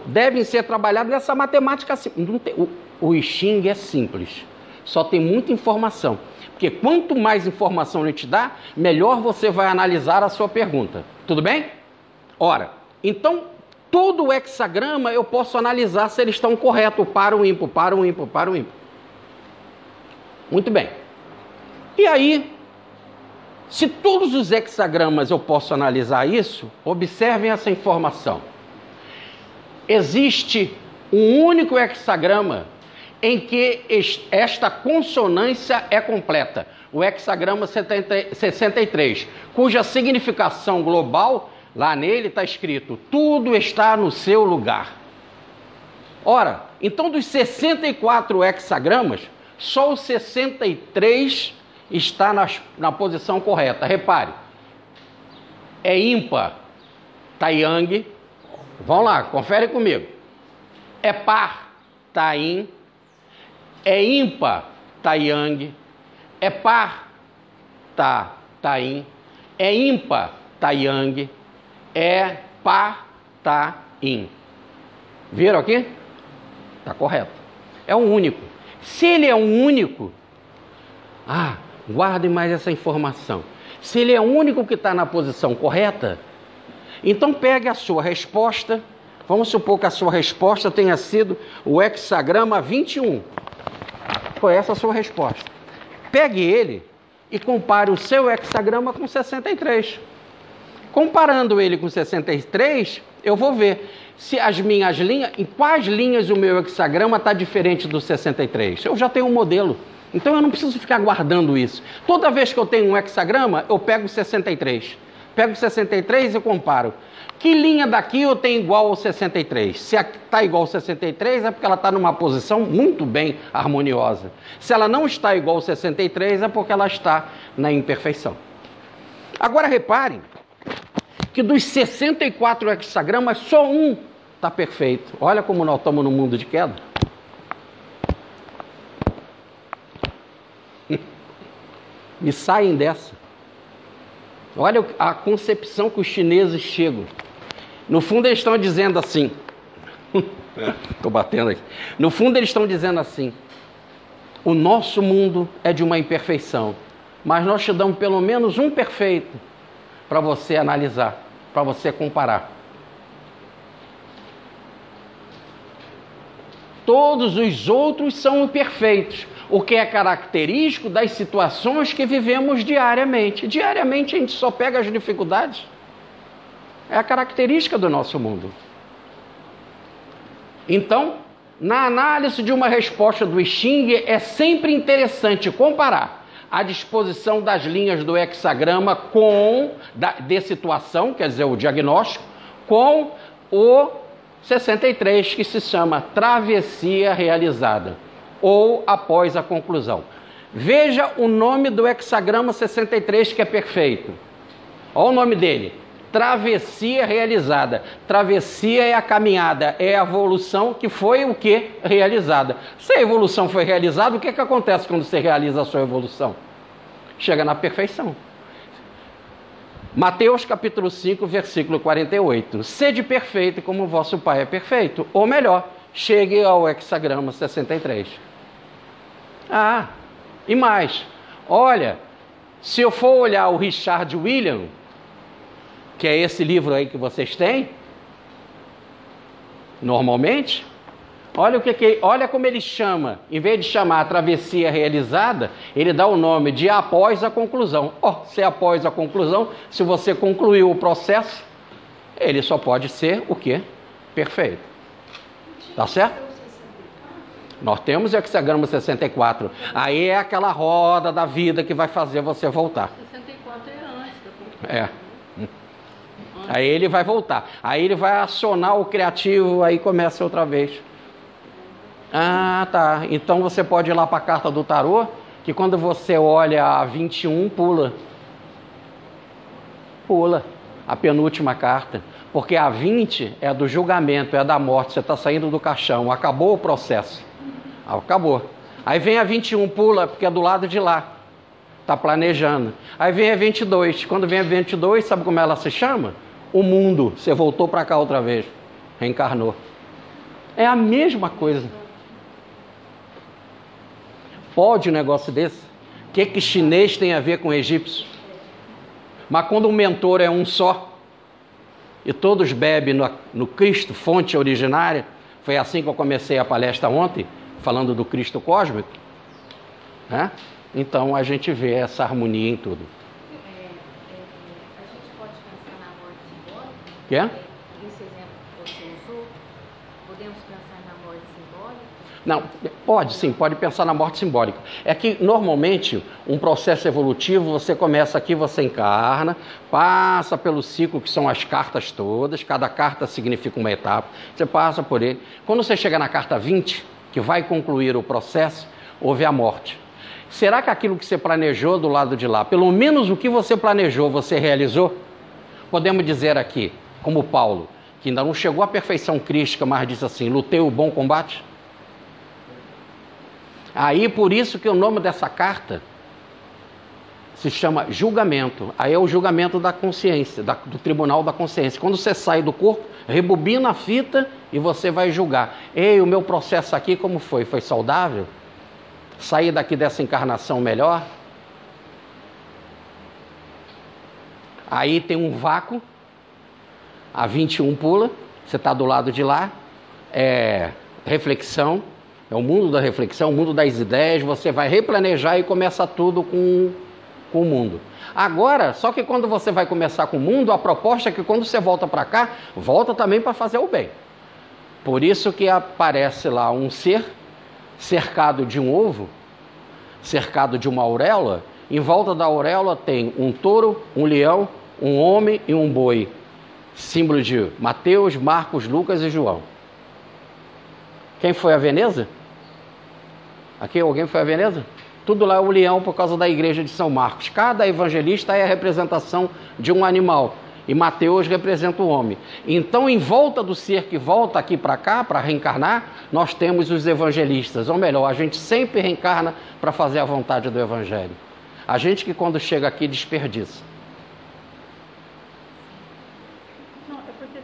devem ser trabalhados nessa matemática simples. O I Ching é simples, só tem muita informação. Porque quanto mais informação ele te dá, melhor você vai analisar a sua pergunta. Tudo bem? Ora, então, todo o hexagrama eu posso analisar se eles estão corretos, para o ímpar, para o ímpar, para o ímpar. Muito bem. E aí, se todos os hexagramas eu posso analisar isso, observem essa informação. Existe um único hexagrama em que esta consonância é completa. O hexagrama 63, cuja significação global, lá nele está escrito, tudo está no seu lugar. Ora, então dos 64 hexagramas, só o 63 está na posição correta. Repare, é ímpar, tá yang. Vamos lá, confere comigo. É par, tá yin. É ímpar, tá yang. É par, tá yin. É ímpar, tá yang. É par, tá yin. Viram aqui? Tá correto. É um único. Se ele é um único, guardem mais essa informação. Se ele é o único que está na posição correta, então pegue a sua resposta. Vamos supor que a sua resposta tenha sido o hexagrama 21. Foi essa a sua resposta. Pegue ele e compare o seu hexagrama com 63. Comparando ele com 63, eu vou ver se as minhas linhas, em quais linhas o meu hexagrama está diferente do 63. Eu já tenho um modelo, então eu não preciso ficar guardando isso. Toda vez que eu tenho um hexagrama, eu pego o 63. Pego o 63 e comparo. Que linha daqui eu tenho igual ao 63? Se está igual ao 63, é porque ela está numa posição muito bem harmoniosa. Se ela não está igual ao 63, é porque ela está na imperfeição. Agora reparem que dos 64 hexagramas, só um está perfeito. Olha como nós estamos no mundo de queda. Me saem dessa. Olha a concepção que os chineses chegam. No fundo eles estão dizendo assim. Estou batendo aqui. No fundo eles estão dizendo assim: o nosso mundo é de uma imperfeição, mas nós te damos pelo menos um perfeito para você analisar, para você comparar. Todos os outros são imperfeitos, o que é característico das situações que vivemos diariamente. Diariamente a gente só pega as dificuldades. É a característica do nosso mundo. Então, na análise de uma resposta do Xing, é sempre interessante comparar a disposição das linhas do hexagrama de situação, quer dizer, o diagnóstico, com o 63, que se chama travessia realizada, ou após a conclusão. Veja o nome do hexagrama 63, que é perfeito. Olha o nome dele: travessia realizada. Travessia é a caminhada, é a evolução que foi o que? Realizada. Se a evolução foi realizada, o que acontece quando você realiza a sua evolução? Chega na perfeição. Mateus capítulo 5, versículo 48. Sede perfeito como o vosso Pai é perfeito. Ou melhor, chegue ao hexagrama 63. E mais. Olha, se eu for olhar o Richard William, que é esse livro aí que vocês têm, normalmente, olha como ele chama, em vez de chamar a travessia realizada, ele dá o nome de após a conclusão. Se é após a conclusão, se você concluiu o processo, ele só pode ser o quê? Perfeito. Tá certo? Nós temos o hexagrama 64. Aí é aquela roda da vida que vai fazer você voltar. 64 é antes da conclusão. Aí ele vai voltar. Aí ele vai acionar o criativo, aí começa outra vez. Tá. Então você pode ir lá para a carta do tarô, que quando você olha a 21, pula. Pula a penúltima carta. Porque a 20 é do julgamento, é da morte. Você está saindo do caixão. Acabou o processo. Acabou. Aí vem a 21, pula, porque é do lado de lá. Está planejando. Aí vem a 22. Quando vem a 22, sabe como ela se chama? O mundo. Você voltou para cá outra vez. Reencarnou. É a mesma coisa. Pode um negócio desse? O que chinês tem a ver com egípcio? Mas quando o mentor é um só, e todos bebem no Cristo, fonte originária, foi assim que eu comecei a palestra ontem, falando do Cristo cósmico, né? Então a gente vê essa harmonia em tudo. A gente pode pensar na morte simbólica? Quê? Esse exemplo que você usou, podemos pensar na morte simbólica? Não, pode sim, pode pensar na morte simbólica. É que normalmente um processo evolutivo, você começa aqui, você encarna, passa pelo ciclo que são as cartas todas, cada carta significa uma etapa, você passa por ele. Quando você chega na carta 20, que vai concluir o processo, houve a morte. Será que aquilo que você planejou do lado de lá, pelo menos o que você planejou, você realizou? Podemos dizer aqui, como Paulo, que ainda não chegou à perfeição crística, mas diz assim: lutei o bom combate. Aí por isso que o nome dessa carta se chama julgamento. Aí é o julgamento da consciência, do tribunal da consciência. Quando você sai do corpo, rebobina a fita e você vai julgar. Ei, o meu processo aqui como foi? Foi saudável? Sair daqui dessa encarnação melhor? Aí tem um vácuo, a 21 pula, você está do lado de lá, é reflexão, é o mundo da reflexão, o mundo das ideias, você vai replanejar e começa tudo com com o mundo. Agora, só que quando você vai começar com o mundo, a proposta é que quando você volta para cá, volta também para fazer o bem. Por isso que aparece lá um ser cercado de um ovo, cercado de uma auréola. Em volta da auréola tem um touro, um leão, um homem e um boi. Símbolo de Mateus, Marcos, Lucas e João. Quem foi a Veneza? Aqui alguém foi a Veneza? Tudo lá é o leão por causa da igreja de São Marcos. Cada evangelista é a representação de um animal. E Mateus representa o homem. Então, em volta do ser que volta aqui para cá, para reencarnar, nós temos os evangelistas. Ou melhor, a gente sempre reencarna para fazer a vontade do evangelho. A gente que quando chega aqui desperdiça. Não, é porque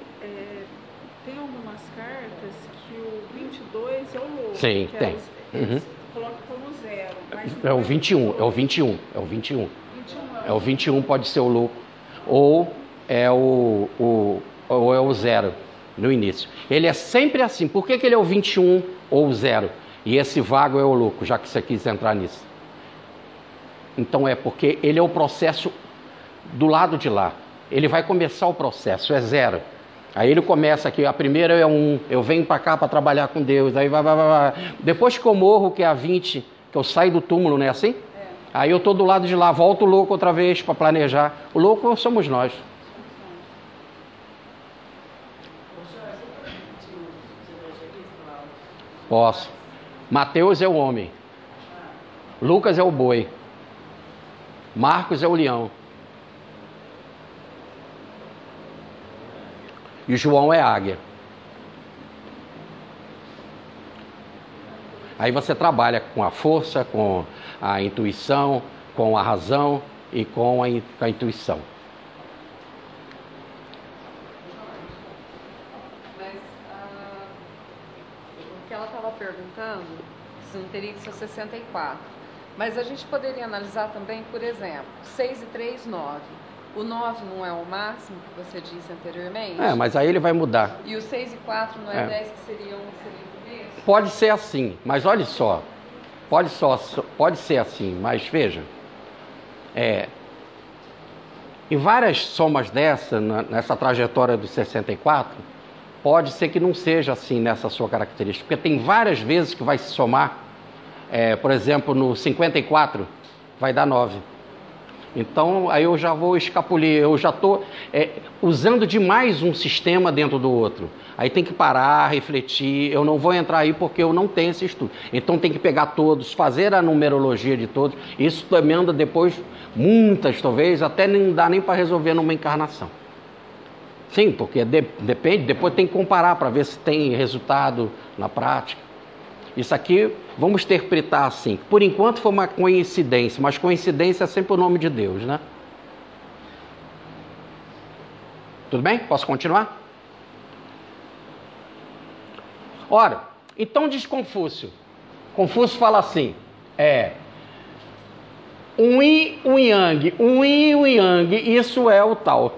tem algumas cartas que o 22 é o louco. Sim, tem. Eles colocam como zero. Mas É o 21, é o 21, é o 21. 21 É o 21 pode ser o louco. Ou é o zero no início. Ele é sempre assim. Por que ele é o 21 ou o zero? E esse vago é o louco, já que você quis entrar nisso. Então é porque ele é o processo do lado de lá. Ele vai começar o processo, é zero. Aí ele começa aqui, a primeira é 1, eu venho para cá para trabalhar com Deus, aí vai. Depois que eu morro, que é a 20, que eu saio do túmulo, não é assim? É. Aí eu estou do lado de lá, volto o louco outra vez para planejar. O louco somos nós. Posso. Mateus é o homem. Lucas é o boi. Marcos é o leão. E João é a águia. Aí você trabalha com a força, com a intuição, com a razão e com a intuição. Mas o que ela estava perguntando, se não teria que ser 64. Mas a gente poderia analisar também, por exemplo, 6 e 3, 9. O 9 não é o máximo que você disse anteriormente? Mas aí ele vai mudar. E o 6 e 4 não é 10 que seria o começo? Pode ser assim, mas olha só. Pode ser assim, mas veja. Em várias somas nessa trajetória do 64, pode ser que não seja assim nessa sua característica. Porque tem várias vezes que vai se somar. Por exemplo, no 54 vai dar 9. Então, aí eu já vou escapulir, eu já estou usando demais um sistema dentro do outro. Aí tem que parar, refletir, eu não vou entrar aí porque eu não tenho esse estudo. Então tem que pegar todos, fazer a numerologia de todos. Isso demanda depois, muitas talvez, até não dá nem para resolver numa encarnação. Sim, porque depende, depois tem que comparar para ver se tem resultado na prática. Isso aqui, vamos interpretar assim. Por enquanto foi uma coincidência, mas coincidência é sempre o nome de Deus, né? Tudo bem? Posso continuar? Ora, então diz Confúcio. Confúcio fala assim, um yin, um yang, um yin, um yang, isso é o tal.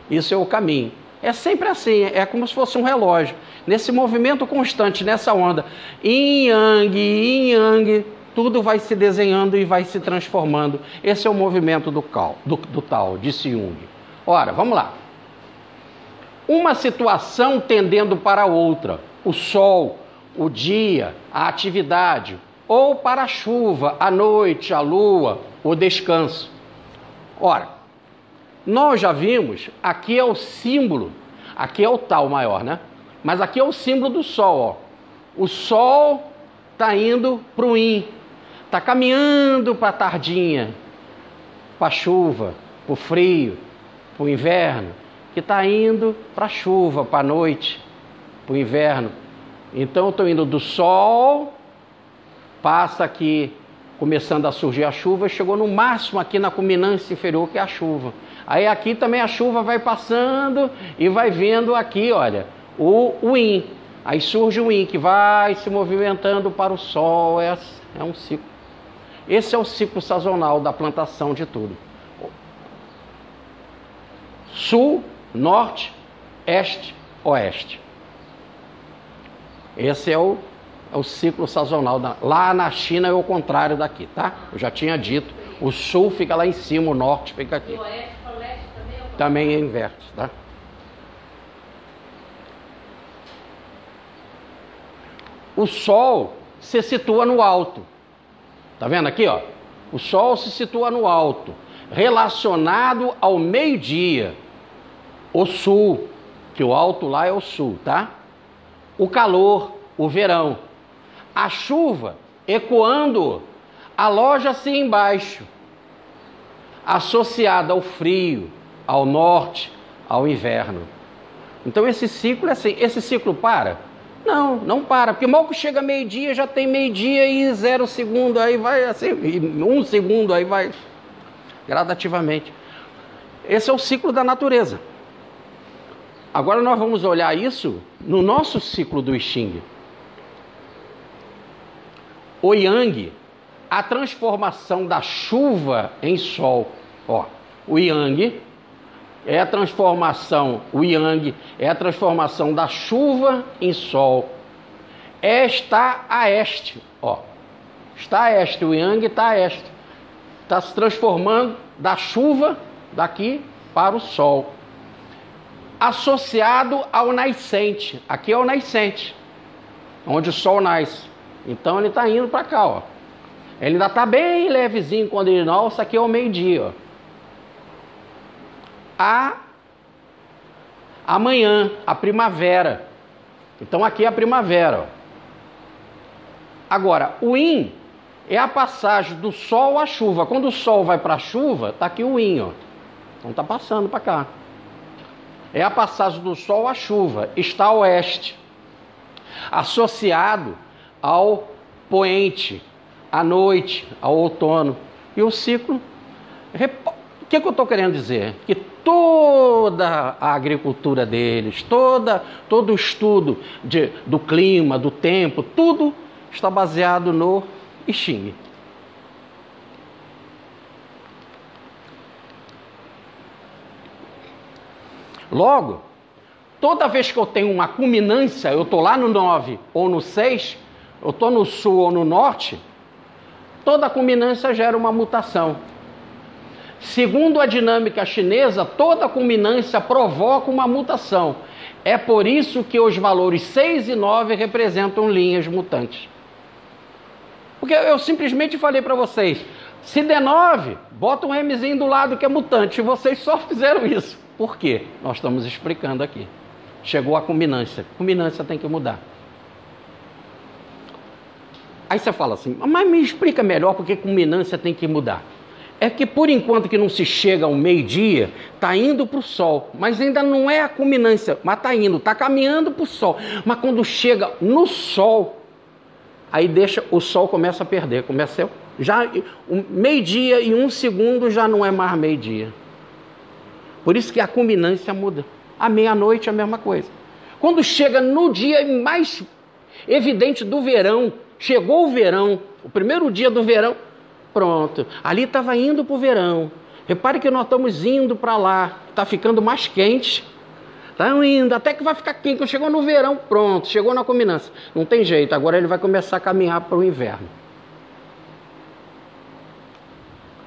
Isso é o caminho. É sempre assim, é como se fosse um relógio. Nesse movimento constante, nessa onda, yin yang, tudo vai se desenhando e vai se transformando. Esse é o movimento do tal, disse Jung. Ora, vamos lá. Uma situação tendendo para outra, o sol, o dia, a atividade, ou para a chuva, a noite, a lua, o descanso. Ora, nós já vimos, aqui é o símbolo, aqui é o tal maior, né? Mas aqui é o símbolo do sol, ó. O sol está indo para o yin, está caminhando para a tardinha, para a chuva, para o frio, para o inverno, que está indo para a chuva, para a noite, para o inverno. Então eu estou indo do sol, passa aqui, começando a surgir a chuva, chegou no máximo aqui na culminância inferior, que é a chuva. Aí aqui também a chuva vai passando e vai vendo aqui, olha, o yin. Aí surge o yin que vai se movimentando para o sol, é um ciclo. Esse é o ciclo sazonal da plantação de tudo. Sul, norte, este, oeste. Esse é o ciclo sazonal. Lá na China é o contrário daqui, tá? Eu já tinha dito O sul fica lá em cima, o norte fica aqui. Do oeste para o leste também? Também inverte, tá? O Sol se situa no alto. Tá vendo aqui, ó? O Sol se situa no alto, relacionado ao meio-dia. O sul, que o alto lá é o sul, tá? O calor, o verão. A chuva, ecoando, aloja-se embaixo, associada ao frio, ao norte, ao inverno. Então esse ciclo é assim. Esse ciclo para? Não, não para, porque mal que chega meio-dia, já tem meio-dia e 0 segundo, aí vai assim, 1 segundo, aí vai gradativamente. Esse é o ciclo da natureza. Agora nós vamos olhar isso no nosso ciclo do I Ching. O Yang, a transformação da chuva em sol. Ó, o Yang é a transformação, o Yang é a transformação da chuva em sol. Está a este, ó. Está a este, o Yang está a este. Está se transformando da chuva daqui para o sol. Associado ao nascente. Aqui é o nascente, onde o sol nasce. Então ele está indo para cá, ó. Ele ainda está bem levezinho quando ele nasce, aqui é o meio-dia, ó. Amanhã, a primavera. Então aqui é a primavera, ó. Agora, o Yin é a passagem do sol à chuva. Quando o sol vai para a chuva, está aqui o Yin, ó. Então está passando para cá. É a passagem do sol à chuva. Está a oeste, associado ao poente, à noite, ao outono. E o ciclo... O que eu estou querendo dizer? Que toda a agricultura deles, todo o estudo do clima, do tempo, tudo está baseado no I Ching. Logo, toda vez que eu tenho uma culminância, eu estou lá no 9 ou no 6, eu estou no sul ou no norte, toda culminância gera uma mutação. Segundo a dinâmica chinesa, toda culminância provoca uma mutação. É por isso que os valores 6 e 9 representam linhas mutantes. Porque eu simplesmente falei para vocês, se der 9, bota um Mzinho do lado que é mutante. E vocês só fizeram isso. Por quê? Nós estamos explicando aqui. Chegou a culminância. Culminância tem que mudar. Aí você fala assim, mas me explica melhor porque culminância tem que mudar. É que por enquanto que não se chega ao meio-dia, está indo para o sol, mas ainda não é a culminância, mas está indo, está caminhando para o sol. Mas quando chega no sol, aí o sol começa a perder, já meio-dia e 1 segundo já não é mais meio-dia. Por isso que a culminância muda. À meia-noite é a mesma coisa. Quando chega no dia mais evidente do verão, chegou o verão, o primeiro dia do verão, pronto, ali estava indo para o verão. Repare que nós estamos indo para lá, está ficando mais quente, está indo, até que vai ficar quente. Quando chegou no verão, pronto, chegou na culminância. Não tem jeito, agora ele vai começar a caminhar para o inverno.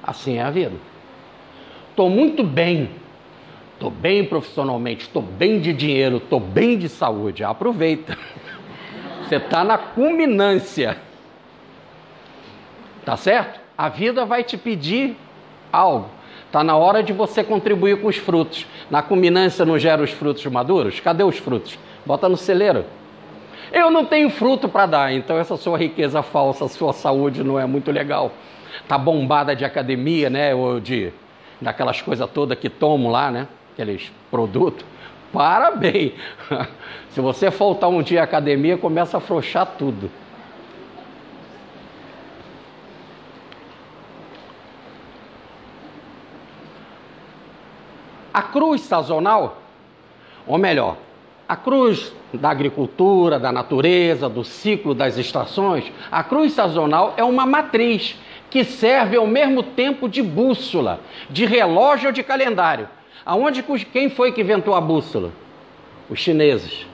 Assim é a vida. Estou muito bem, estou bem profissionalmente, estou bem de dinheiro, estou bem de saúde. Aproveita. Você está na culminância. Tá certo? A vida vai te pedir algo. Está na hora de você contribuir com os frutos. Na culminância não gera os frutos maduros? Cadê os frutos? Bota no celeiro. Eu não tenho fruto para dar, então essa sua riqueza falsa, sua saúde não é muito legal. Tá bombada de academia, né? Ou daquelas coisas todas que tomam lá, né? Aqueles produtos. Parabéns! Se você faltar um dia à academia, começa a afrouxar tudo. A cruz sazonal, ou melhor, a cruz da agricultura, da natureza, do ciclo das estações, a cruz sazonal é uma matriz que serve ao mesmo tempo de bússola, de relógio ou de calendário. Quem foi que inventou a bússola? Os chineses.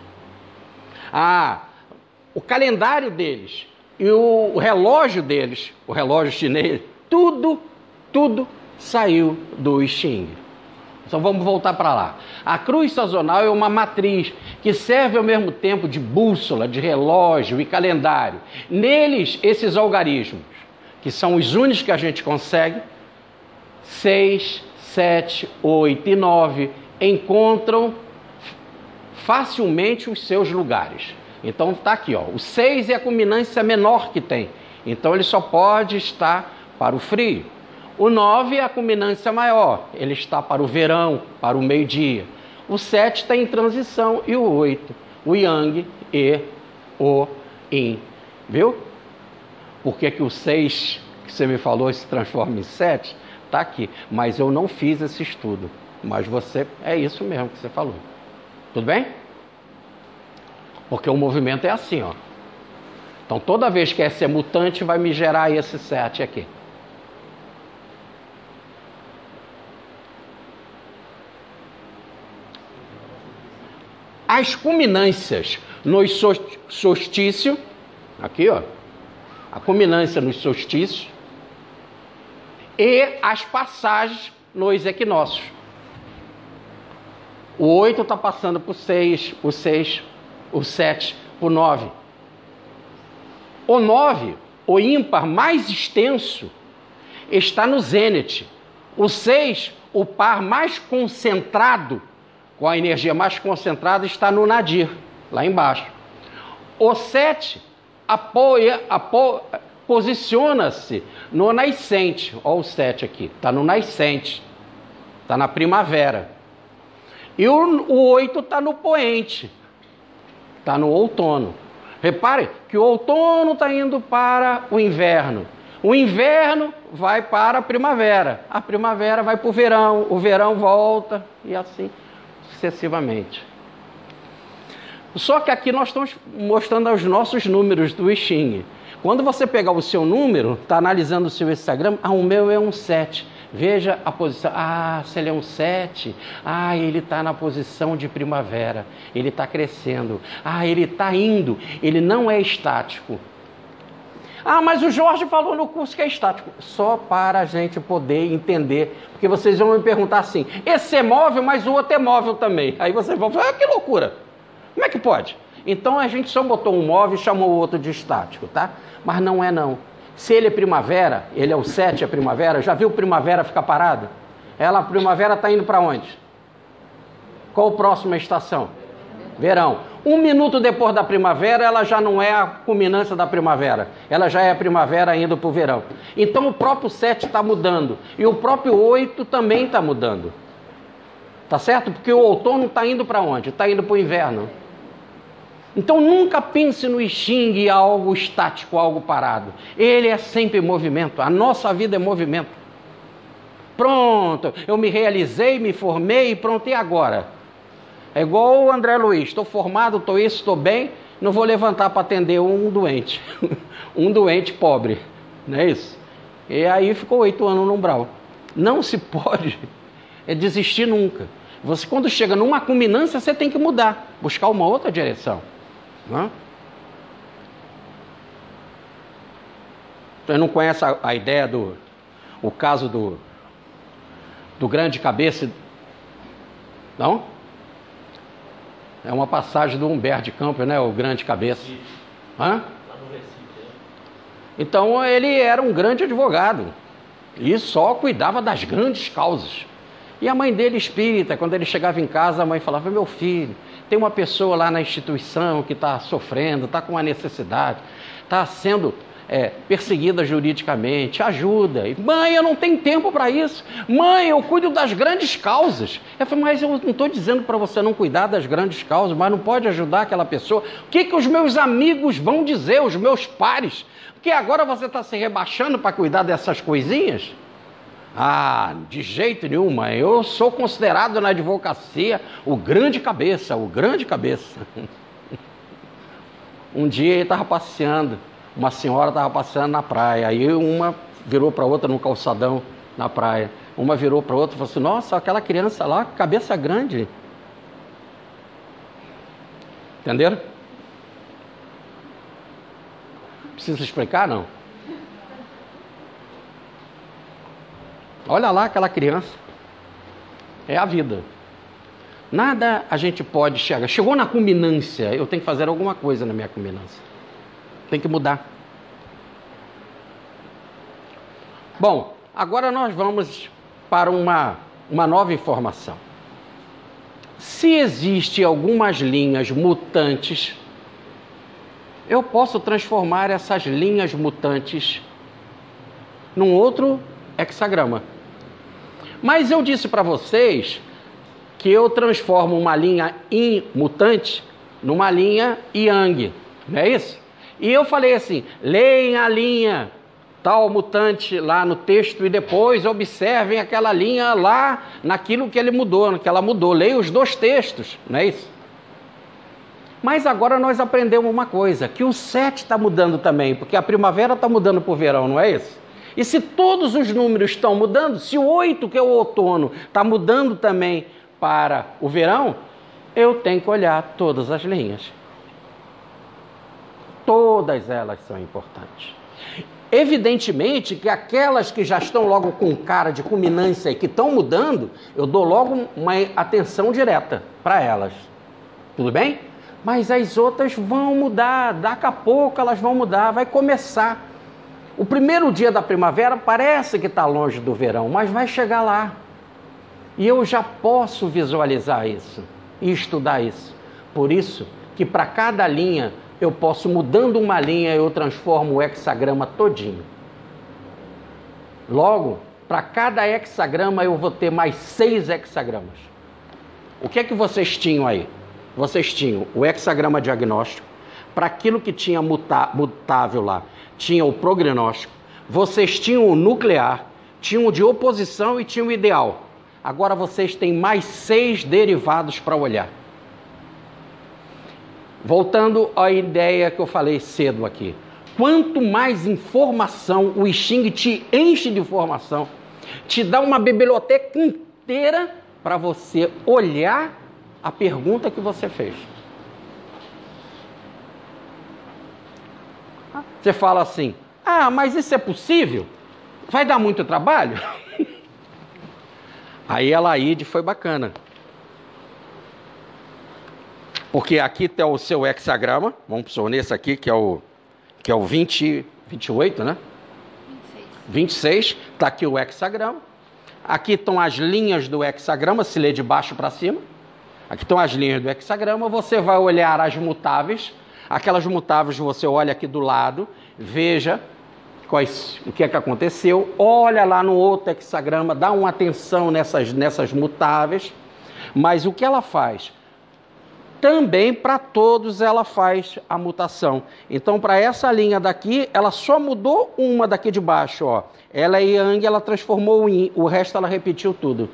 O calendário deles e o relógio deles, o relógio chinês, tudo tudo saiu do I Ching. Então vamos voltar para lá. A cruz sazonal é uma matriz que serve ao mesmo tempo de bússola, de relógio e calendário. Neles, esses algarismos, que são os únicos que a gente consegue, 6, 7, 8 e 9, encontram facilmente os seus lugares. Então está aqui, ó, o 6 é a culminância menor que tem. Então ele só pode estar para o frio. O 9 é a culminância maior, ele está para o verão, para o meio-dia. O 7 está em transição e o 8, o Yang e o Yin. Viu? Por que o 6, que você me falou, se transforma em 7? Está aqui. Mas eu não fiz esse estudo. Mas você, é isso mesmo que você falou. Tudo bem? Porque o movimento é assim, ó. Então toda vez que esse é mutante, vai me gerar esse 7 aqui. As culminâncias nos solstícios, aqui ó, a culminância nos solstícios e as passagens nos equinócios. O 8 está passando por 6, o 6, o 7 por 9. O 9, o ímpar mais extenso, está no zênite. O 6, o par mais concentrado, com a energia mais concentrada, está no nadir, lá embaixo. O 7 posiciona-se no nascente. Olha o 7 aqui, está no nascente, está na primavera. E o 8 está no poente, está no outono. Repare que o outono está indo para o inverno. O inverno vai para a primavera vai para o verão volta e assim sucessivamente. Só que aqui nós estamos mostrando os nossos números do I Ching. Quando você pegar o seu número, está analisando o seu Instagram, o meu é um 7. Veja a posição. Se ele é um 7, ele está na posição de primavera. Ele está crescendo. Ele está indo. Ele não é estático. Mas o Jorge falou no curso que é estático. Só para a gente poder entender. Porque vocês vão me perguntar assim, esse é móvel, mas o outro é móvel também. Aí vocês vão falar, que loucura. Como é que pode? Então a gente só botou um móvel e chamou o outro de estático, tá? Mas não é não. Se ele é primavera, ele é o 7, é primavera, já viu primavera ficar parado? A primavera está indo para onde? Qual a próxima estação? Verão. 1 minuto depois da primavera, ela já não é a culminância da primavera. Ela já é a primavera indo para o verão. Então o próprio 7 está mudando. E o próprio 8 também está mudando. Tá certo? Porque o outono está indo para onde? Está indo para o inverno. Então nunca pense no I Ching algo estático, algo parado. Ele é sempre movimento. A nossa vida é movimento. Pronto, eu me realizei, me formei, pronto, e agora? É igual o André Luiz, estou formado, estou isso, estou bem, não vou levantar para atender um doente. Um doente pobre, não é isso? E aí ficou 8 anos no umbral. Não se pode desistir nunca. Você, quando chega numa culminância, você tem que mudar, buscar uma outra direção. Não? Você não conhece a ideia o caso do grande cabeça? Não? É uma passagem do Humberto de Campos, né? O grande cabeça. Então ele era um grande advogado e só cuidava das grandes causas. E a mãe dele espírita, quando ele chegava em casa, a mãe falava, meu filho, tem uma pessoa lá na instituição que está sofrendo, está com uma necessidade, está sendo perseguida juridicamente, ajuda. E, mãe, eu não tenho tempo para isso. Mãe, eu cuido das grandes causas. Eu falei, mas eu não estou dizendo para você não cuidar das grandes causas, mas não pode ajudar aquela pessoa. O que os meus amigos vão dizer, os meus pares? Porque agora você está se rebaixando para cuidar dessas coisinhas? De jeito nenhum, mãe. Eu sou considerado na advocacia o grande cabeça, o grande cabeça. Um dia ele estava passeando, uma senhora estava passeando na praia, aí uma virou para outra no calçadão na praia, uma virou para outra e falou assim, nossa, aquela criança lá, cabeça grande. Entenderam? Precisa explicar, não? Olha lá aquela criança. É a vida. Nada a gente pode chegar. Chegou na culminância, eu tenho que fazer alguma coisa na minha culminância. Tem que mudar. Bom, agora nós vamos para uma nova informação. Se existem algumas linhas mutantes, eu posso transformar essas linhas mutantes num outro hexagrama. Mas eu disse para vocês que eu transformo uma linha yin mutante numa linha yang, não é isso? E eu falei assim, leem a linha tal mutante lá no texto e depois observem aquela linha lá naquilo que ele mudou, que ela mudou. Leia os dois textos, não é isso? Mas agora nós aprendemos uma coisa, que o 7 está mudando também, porque a primavera está mudando para o verão, não é isso? E se todos os números estão mudando, se o 8, que é o outono, está mudando também para o verão, eu tenho que olhar todas as linhas. Todas elas são importantes. Evidentemente que aquelas que já estão logo com cara de culminância e que estão mudando, eu dou logo uma atenção direta para elas. Tudo bem? Mas as outras vão mudar, daqui a pouco elas vão mudar, vai começar. O primeiro dia da primavera parece que está longe do verão, mas vai chegar lá. E eu já posso visualizar isso e estudar isso. Por isso que para cada linha, eu posso, mudando uma linha, eu transformo o hexagrama todinho. Logo, para cada hexagrama, eu vou ter mais 6 hexagramas. O que é que vocês tinham aí? Vocês tinham o hexagrama diagnóstico, para aquilo que tinha mutável lá, tinha o prognóstico, vocês tinham o nuclear, tinham o de oposição e tinham o ideal. Agora vocês têm mais 6 derivados para olhar. Voltando à ideia que eu falei cedo aqui. Quanto mais informação, o I Ching te enche de informação, te dá uma biblioteca inteira para você olhar a pergunta que você fez. Você fala assim, mas isso é possível? Vai dar muito trabalho? Aí a Laide foi bacana. Porque aqui tem o seu hexagrama, vamos supor nesse aqui, que é o 28, né? 26, está aqui o hexagrama. Aqui estão as linhas do hexagrama, se lê de baixo para cima. Aqui estão as linhas do hexagrama, você vai olhar as mutáveis. Aquelas mutáveis você olha aqui do lado, veja o que é que aconteceu, olha lá no outro hexagrama, dá uma atenção nessas mutáveis. Mas o que ela faz? Também para todos ela faz a mutação. Então, para essa linha daqui, ela só mudou uma daqui de baixo, ó. Ela é yang, ela transformou o yin, o resto ela repetiu tudo.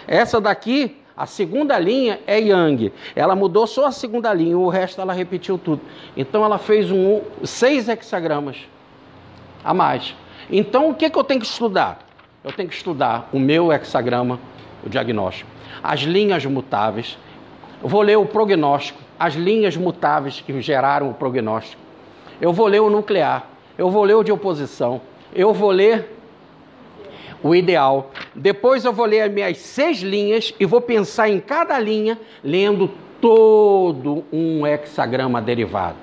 Essa daqui, a segunda linha é yang. Ela mudou só a segunda linha, o resto ela repetiu tudo. Então, ela fez 6 hexagramas a mais. Então, o que eu tenho que estudar? Eu tenho que estudar o meu hexagrama, o diagnóstico, as linhas mutáveis. Eu vou ler o prognóstico, as linhas mutáveis que geraram o prognóstico. Eu vou ler o nuclear, eu vou ler o de oposição, eu vou ler o ideal. Depois eu vou ler as minhas 6 linhas e vou pensar em cada linha, lendo todo um hexagrama derivado.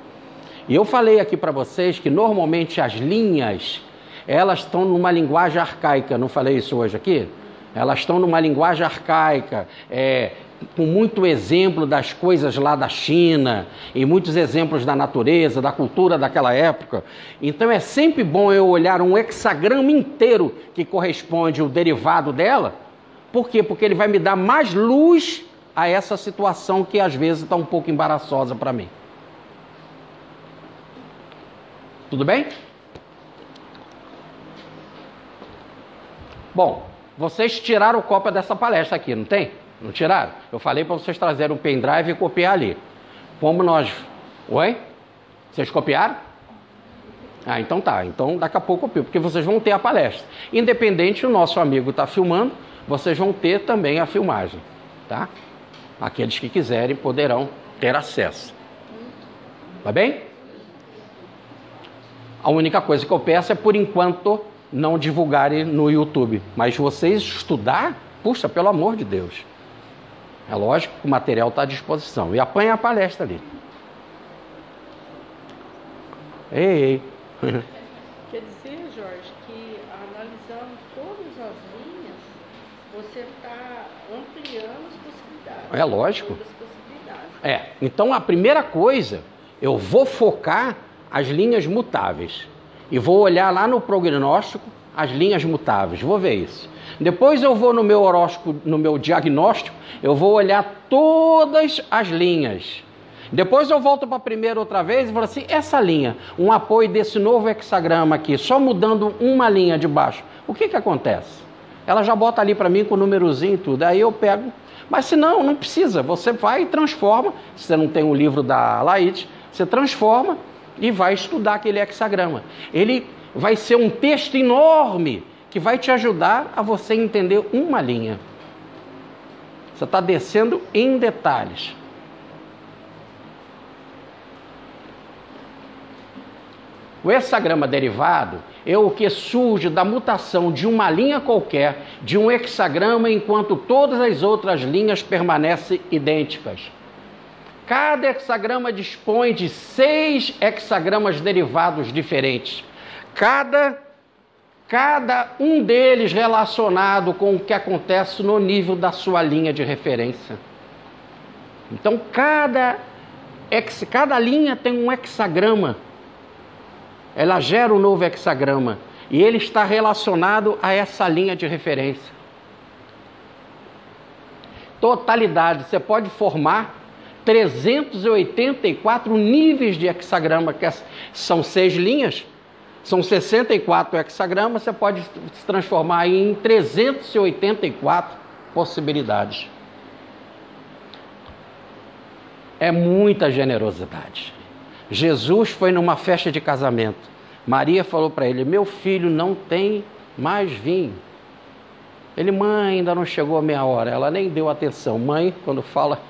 E eu falei aqui para vocês que normalmente as linhas, elas estão numa linguagem arcaica, não falei isso hoje aqui? Elas estão numa linguagem arcaica, com muito exemplo das coisas lá da China e muitos exemplos da natureza, da cultura daquela época. Então é sempre bom eu olhar um hexagrama inteiro que corresponde ao derivado dela. Por quê? Porque ele vai me dar mais luz a essa situação que às vezes está um pouco embaraçosa para mim. Tudo bem? Bom, vocês tiraram cópia dessa palestra aqui, não tem? Não tiraram? Eu falei para vocês trazerem um pendrive e copiar ali. Como nós... Oi? Vocês copiaram? Então tá. Então daqui a pouco eu copio, porque vocês vão ter a palestra. Independente, o nosso amigo está filmando, vocês vão ter também a filmagem, tá? Aqueles que quiserem poderão ter acesso. Tá bem? A única coisa que eu peço é, por enquanto, não divulgarem no YouTube. Mas vocês estudar, puxa, pelo amor de Deus. É lógico que o material está à disposição. E apanha a palestra ali. Ei. Quer dizer, Jorge, que analisando todas as linhas, você está ampliando as possibilidades. É lógico. Então a primeira coisa, eu vou focar as linhas mutáveis. E vou olhar lá no prognóstico as linhas mutáveis. Vou ver isso. Depois eu vou no meu horóscopo, no meu diagnóstico, eu vou olhar todas as linhas. Depois eu volto para a primeira outra vez e falo assim, essa linha, um apoio desse novo hexagrama aqui, só mudando uma linha de baixo, o que acontece? Ela já bota ali para mim com o númerozinho e tudo, aí eu pego, mas se não, não precisa, você vai e transforma, se você não tem o livro da Laíde, você transforma e vai estudar aquele hexagrama. Ele vai ser um texto enorme que vai te ajudar a você entender uma linha. Você está descendo em detalhes. O hexagrama derivado é o que surge da mutação de uma linha qualquer, de um hexagrama, enquanto todas as outras linhas permanecem idênticas. Cada hexagrama dispõe de 6 hexagramas derivados diferentes. Cada um deles relacionado com o que acontece no nível da sua linha de referência. Então, cada linha tem um hexagrama. Ela gera um novo hexagrama. E ele está relacionado a essa linha de referência. Totalidade. Você pode formar 384 níveis de hexagrama, que são 6 linhas. São 64 hexagramas, você pode se transformar em 384 possibilidades. É muita generosidade. Jesus foi numa festa de casamento. Maria falou para ele, meu filho não tem mais vinho. Ele, mãe, ainda não chegou a meia hora. Ela nem deu atenção. Mãe, quando fala,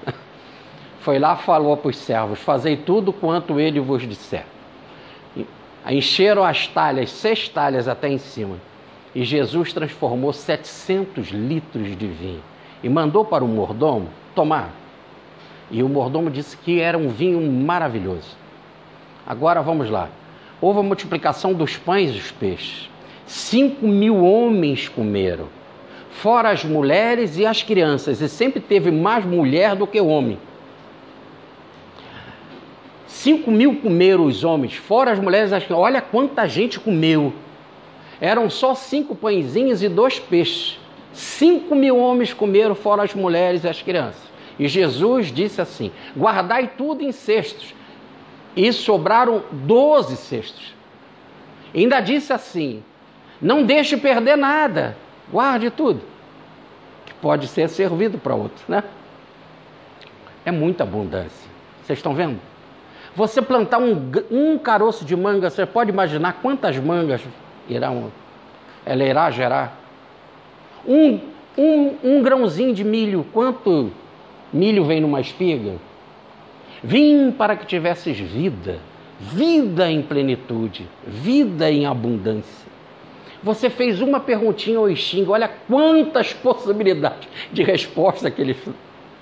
foi lá, falou para os servos, fazei tudo quanto ele vos disser. Encheram as talhas, 6 talhas até em cima. E Jesus transformou 700 litros de vinho. E mandou para o mordomo tomar. E o mordomo disse que era um vinho maravilhoso. Agora vamos lá. Houve a multiplicação dos pães e dos peixes. 5.000 homens comeram. Fora as mulheres e as crianças. E sempre teve mais mulher do que homem. 5.000 comeram os homens, fora as mulheres. Olha quanta gente comeu. Eram só 5 pãezinhos e 2 peixes. 5.000 homens comeram, fora as mulheres e as crianças. E Jesus disse assim, guardai tudo em cestos. E sobraram 12 cestos. E ainda disse assim, não deixe perder nada, guarde tudo, que pode ser servido para outro, né? É muita abundância. Vocês estão vendo? Você plantar um caroço de manga, você pode imaginar quantas mangas ela irá gerar? Um grãozinho de milho, quanto milho vem numa espiga? Vim para que tivesses vida, vida em plenitude, vida em abundância. Você fez uma perguntinha ao Xing, olha quantas possibilidades de resposta que ele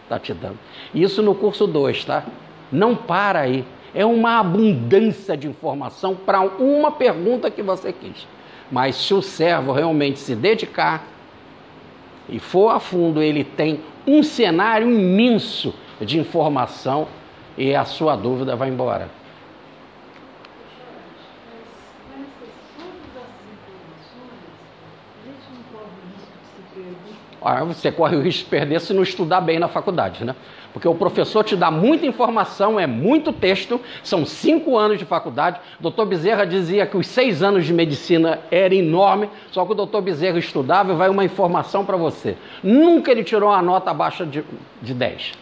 está te dando. Isso no curso 2, tá? Não para aí. É uma abundância de informação para uma pergunta que você quis. Mas se o servo realmente se dedicar e for a fundo, ele tem um cenário imenso de informação e a sua dúvida vai embora. Você corre o risco de perder se não estudar bem na faculdade, né? Porque o professor te dá muita informação, é muito texto, são 5 anos de faculdade. O Dr. Bezerra dizia que os 6 anos de medicina era enorme, só que o Dr. Bezerra estudava e vai uma informação para você. Nunca ele tirou uma nota abaixo de 10.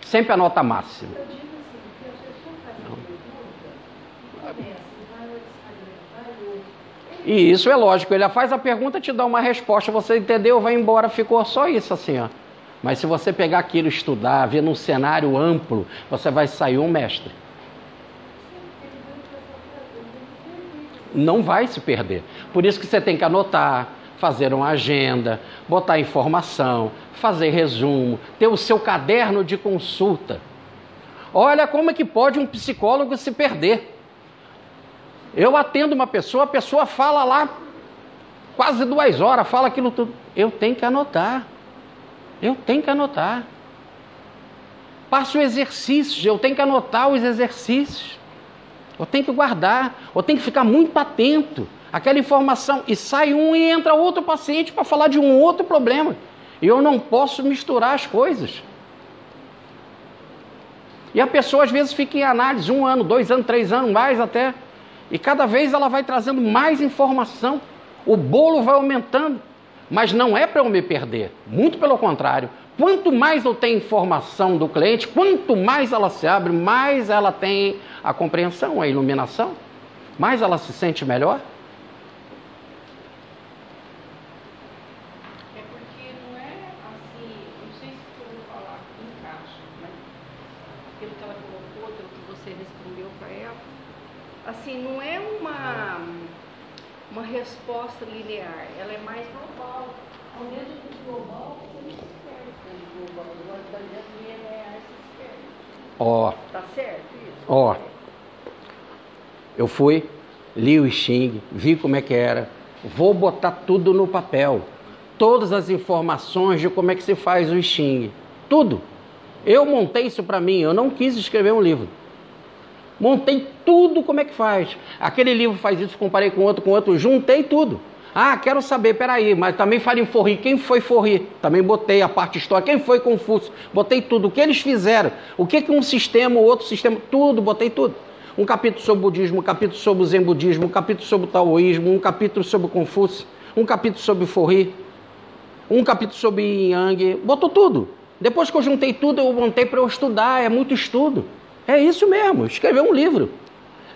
Sempre a nota máxima. Eu digo assim, que a pessoa faz uma pergunta, vai no Instagram, vai outro. E isso é lógico, ele faz a pergunta, te dá uma resposta, você entendeu, vai embora, ficou só isso assim, ó. Mas se você pegar aquilo, estudar, ver num cenário amplo, você vai sair um mestre. Não vai se perder. Por isso que você tem que anotar, fazer uma agenda, botar informação, fazer resumo, ter o seu caderno de consulta. Olha como é que pode um psicólogo se perder. Eu atendo uma pessoa, a pessoa fala lá quase 2 horas, fala aquilo tudo. Eu tenho que anotar. Passo exercícios, eu tenho que anotar os exercícios. Eu tenho que guardar, eu tenho que ficar muito atento àquela informação. E sai um e entra outro paciente para falar de um outro problema. E eu não posso misturar as coisas. E a pessoa às vezes fica em análise 1 ano, 2 anos, 3 anos, mais até. E cada vez ela vai trazendo mais informação. O bolo vai aumentando. Mas não é para eu me perder. Muito pelo contrário. Quanto mais eu tenho informação do cliente, quanto mais ela se abre, mais ela tem a compreensão, a iluminação, mais ela se sente melhor. É porque não é assim, não sei se eu vou falar que encaixa, mas aquilo que ela colocou, aquilo que você respondeu para ela, assim, não é uma resposta linear, ela é mais global. Ao mesmo que global, você se perde com global. Agora, da minha linear, se perde. Ó. Tá certo isso? Ó. Eu fui, li o Xing, vi como é que era. Vou botar tudo no papel. Todas as informações de como é que se faz o Xing. Tudo. Eu montei isso para mim, eu não quis escrever um livro. Montei tudo como é que faz. Aquele livro faz isso, comparei com outro, juntei tudo. Ah, quero saber, peraí, mas também falei em Forri. Quem foi Forri? Também botei a parte histórica. Quem foi Confúcio? Botei tudo. O que eles fizeram? O que um sistema, o outro sistema? Tudo, botei tudo. Um capítulo sobre o budismo, um capítulo sobre o zen budismo, um capítulo sobre o taoísmo, um capítulo sobre o Confúcio, um capítulo sobre o Forri, um capítulo sobre Yang. Botou tudo. Depois que eu juntei tudo, eu montei para eu estudar. É muito estudo. É isso mesmo, escrever um livro.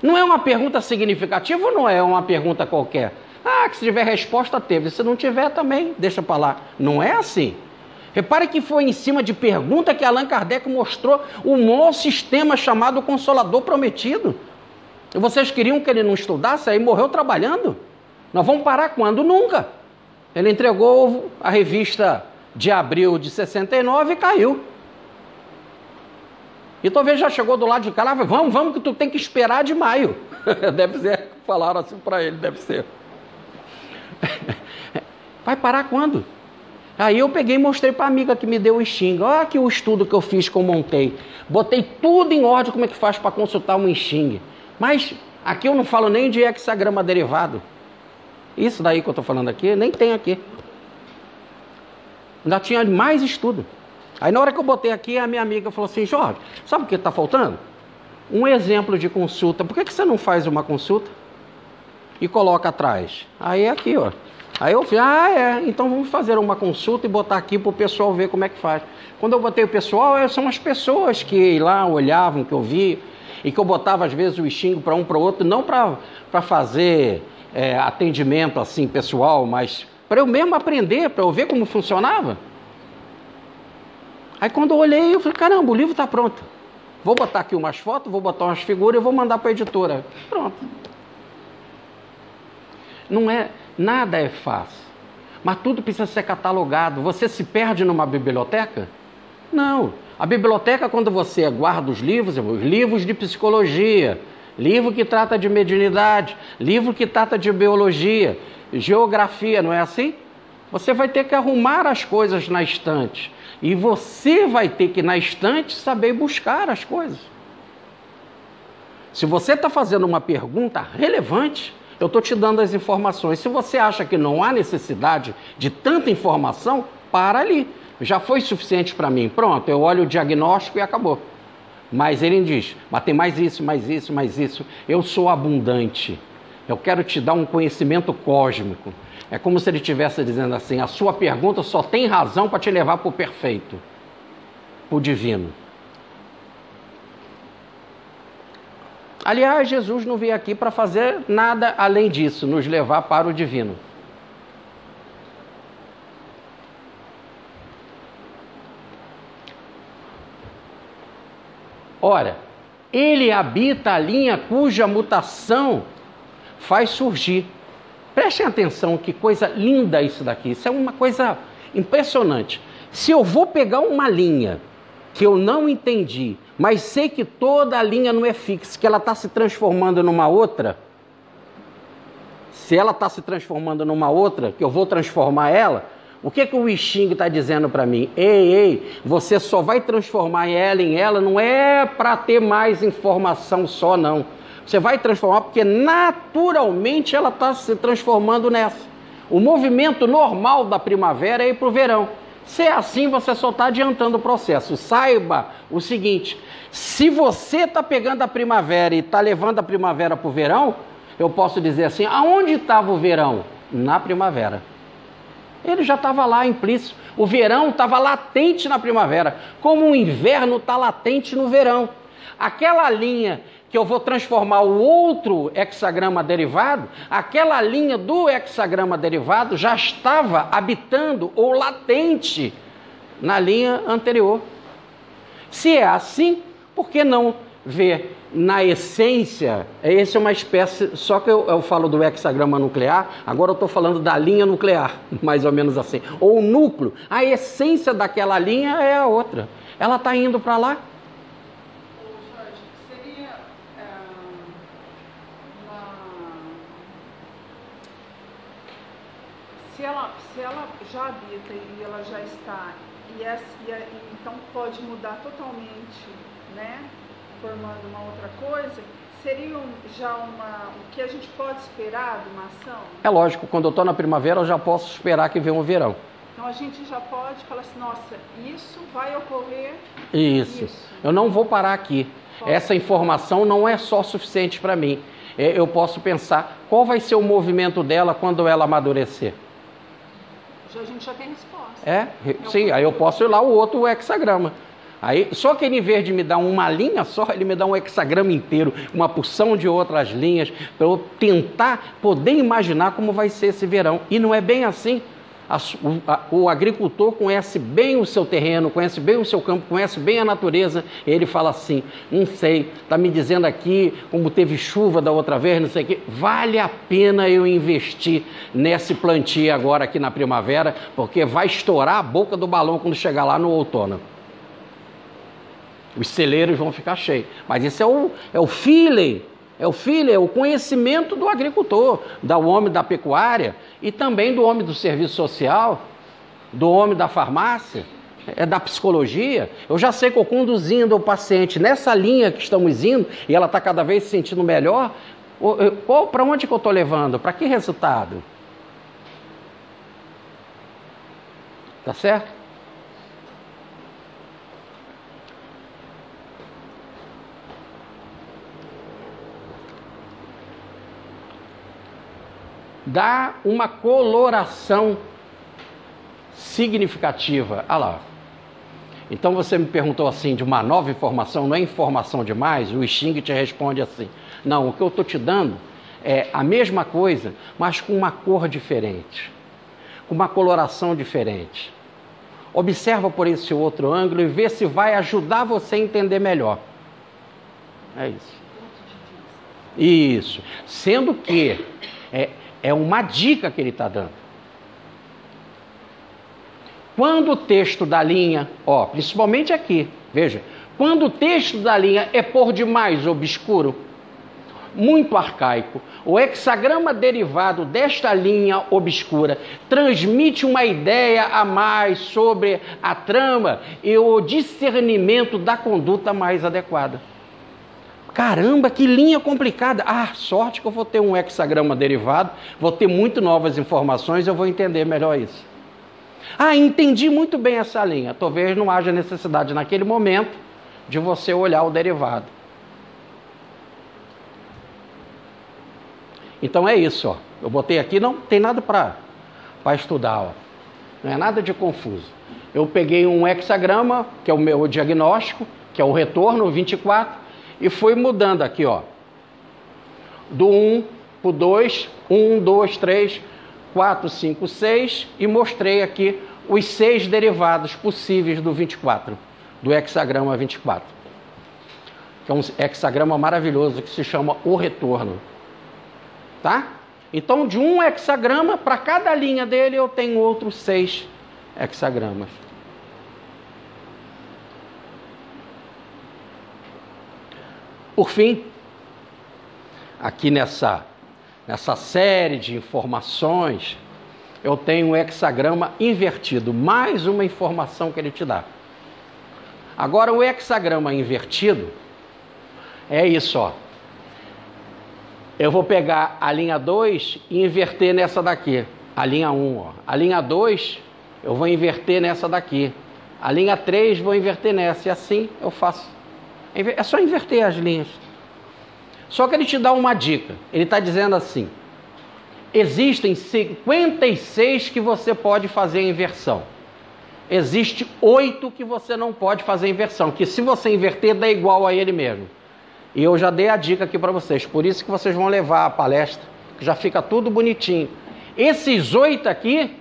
Não é uma pergunta significativa ou não é uma pergunta qualquer? Ah, que se tiver resposta, teve. Se não tiver, também deixa para lá. Não é assim. Repare que foi em cima de pergunta que Allan Kardec mostrou o maior sistema chamado Consolador Prometido. E vocês queriam que ele não estudasse, aí morreu trabalhando. Nós vamos parar quando? Nunca. Ele entregou a revista de abril de 69 e caiu. E talvez já chegou do lado de cá, lá, vamos que tu tem que esperar de maio. Deve ser, falaram assim para ele, deve ser. Vai parar quando? Aí eu peguei e mostrei para a amiga que me deu o Xing. Olha aqui o estudo que eu fiz, que eu montei. Botei tudo em ordem como é que faz para consultar um Xing. Mas aqui eu não falo nem de hexagrama derivado. Isso daí que eu estou falando aqui, nem tem aqui. Ainda tinha mais estudo. Aí na hora que eu botei aqui, a minha amiga falou assim, Jorge, sabe o que está faltando? Um exemplo de consulta. Por que você não faz uma consulta e coloca atrás? Aí é aqui, ó. Aí eu falei, então vamos fazer uma consulta e botar aqui para o pessoal ver como é que faz. Quando eu botei o pessoal, são as pessoas que lá olhavam, que eu vi, e que eu botava às vezes o Xing para um para o outro, não para fazer atendimento assim pessoal, mas para eu mesmo aprender, para eu ver como funcionava. Aí quando eu olhei, eu falei, caramba, o livro está pronto. Vou botar aqui umas fotos, vou botar umas figuras e vou mandar para a editora. Pronto. Não é, nada é fácil. Mas tudo precisa ser catalogado. Você se perde numa biblioteca? Não. A biblioteca, quando você guarda os livros de psicologia, livro que trata de mediunidade, livro que trata de biologia, geografia, não é assim? Você vai ter que arrumar as coisas na estante. E você vai ter que, na estante, saber buscar as coisas. Se você está fazendo uma pergunta relevante, eu estou te dando as informações. Se você acha que não há necessidade de tanta informação, para ali. Já foi suficiente para mim. Pronto, eu olho o diagnóstico e acabou. Mas ele diz, mas tem mais isso, mais isso, mais isso. Eu sou abundante. Eu quero te dar um conhecimento cósmico. É como se ele estivesse dizendo assim, a sua pergunta só tem razão para te levar para o perfeito, para o divino. Aliás, Jesus não veio aqui para fazer nada além disso, nos levar para o divino. Ora, ele habita a linha cuja mutação faz surgir. Prestem atenção, que coisa linda isso daqui. Isso é uma coisa impressionante. Se eu vou pegar uma linha que eu não entendi, mas sei que toda a linha não é fixa, que ela está se transformando numa outra, se ela está se transformando numa outra, que eu vou transformar ela, o que o I Ching está dizendo para mim? Ei, você só vai transformar ela em ela, não é para ter mais informação só, não. Você vai transformar porque naturalmente ela está se transformando nessa. O movimento normal da primavera é ir para o verão. Se é assim, você só está adiantando o processo. Saiba o seguinte, se você está pegando a primavera e está levando a primavera para o verão, eu posso dizer assim, aonde estava o verão? Na primavera. Ele já estava lá implícito. O verão estava latente na primavera, como o inverno está latente no verão. Aquela linha que eu vou transformar o outro hexagrama derivado, aquela linha do hexagrama derivado já estava habitando ou latente na linha anterior. Se é assim, por que não ver na essência? Essa é uma espécie, só que eu falo do hexagrama nuclear, agora eu estou falando da linha nuclear, mais ou menos assim. Ou o núcleo, a essência daquela linha é a outra. Ela está indo para lá. Se ela já habita e ela já está, então pode mudar totalmente, né? Formando uma outra coisa, seria já o que a gente pode esperar de uma ação? É lógico, quando eu estou na primavera eu já posso esperar que venha um verão. Então a gente já pode falar assim, nossa, isso vai ocorrer. Isso. Eu não vou parar aqui. Essa informação não é só suficiente para mim. Eu posso pensar qual vai ser o movimento dela quando ela amadurecer. A gente já tem resposta. Sim, aí eu posso ir lá o outro hexagrama. Aí, só que ele, em vez de me dar uma linha só, ele me dá um hexagrama inteiro, uma porção de outras linhas, para eu tentar poder imaginar como vai ser esse verão. E não é bem assim. O agricultor conhece bem o seu terreno, conhece bem o seu campo, conhece bem a natureza. Ele fala assim, não sei, está me dizendo aqui como teve chuva da outra vez, não sei o quê. Vale a pena eu investir nesse plantio agora aqui na primavera, porque vai estourar a boca do balão quando chegar lá no outono. Os celeiros vão ficar cheios. Mas isso é o feeling. É o conhecimento do agricultor, do homem da pecuária e também do homem do serviço social, do homem da farmácia, da psicologia. Eu já sei que eu conduzindo o paciente nessa linha que estamos indo e ela está cada vez se sentindo melhor, para onde que eu estou levando? Para que resultado? Tá certo? Dá uma coloração significativa. Ah lá. Então você me perguntou assim, de uma nova informação, não é informação demais? O I Ching te responde assim, não, o que eu estou te dando é a mesma coisa, mas com uma cor diferente, com uma coloração diferente. Observa por esse outro ângulo e vê se vai ajudar você a entender melhor. É isso. Isso. Sendo que é uma dica que ele está dando. Quando o texto da linha, principalmente aqui, veja, quando o texto da linha é por demais obscuro, muito arcaico, o hexagrama derivado desta linha obscura transmite uma ideia a mais sobre a trama e o discernimento da conduta mais adequada. Caramba, que linha complicada. Sorte que eu vou ter um hexagrama derivado, vou ter muito novas informações, eu vou entender melhor isso. Entendi muito bem essa linha. Talvez não haja necessidade naquele momento de você olhar o derivado. Então é isso, eu botei aqui, não tem nada para estudar, não é nada de confuso. Eu peguei um hexagrama, que é o meu diagnóstico, que é o retorno, o 24, e fui mudando aqui, do 1 para o 2, 1, 2, 3, 4, 5, 6, e mostrei aqui os 6 derivados possíveis do 24, do hexagrama 24. Que é um hexagrama maravilhoso que se chama o retorno. Tá? Então, de um hexagrama, para cada linha dele, eu tenho outros 6 hexagramas. Por fim, aqui nessa série de informações, eu tenho um hexagrama invertido, mais uma informação que ele te dá. Agora, o hexagrama invertido é isso, ó. Eu vou pegar a linha 2 e inverter nessa daqui, a linha 1, ó. A linha 2, eu vou inverter nessa daqui. A linha 3, vou inverter nessa, e assim eu faço. É só inverter as linhas. Só que ele te dá uma dica. Ele está dizendo assim: existem 56 que você pode fazer a inversão. Existe 8 que você não pode fazer a inversão, que se você inverter, dá igual a ele mesmo. E eu já dei a dica aqui para vocês, por isso que vocês vão levar a palestra, que já fica tudo bonitinho. Esses 8 aqui,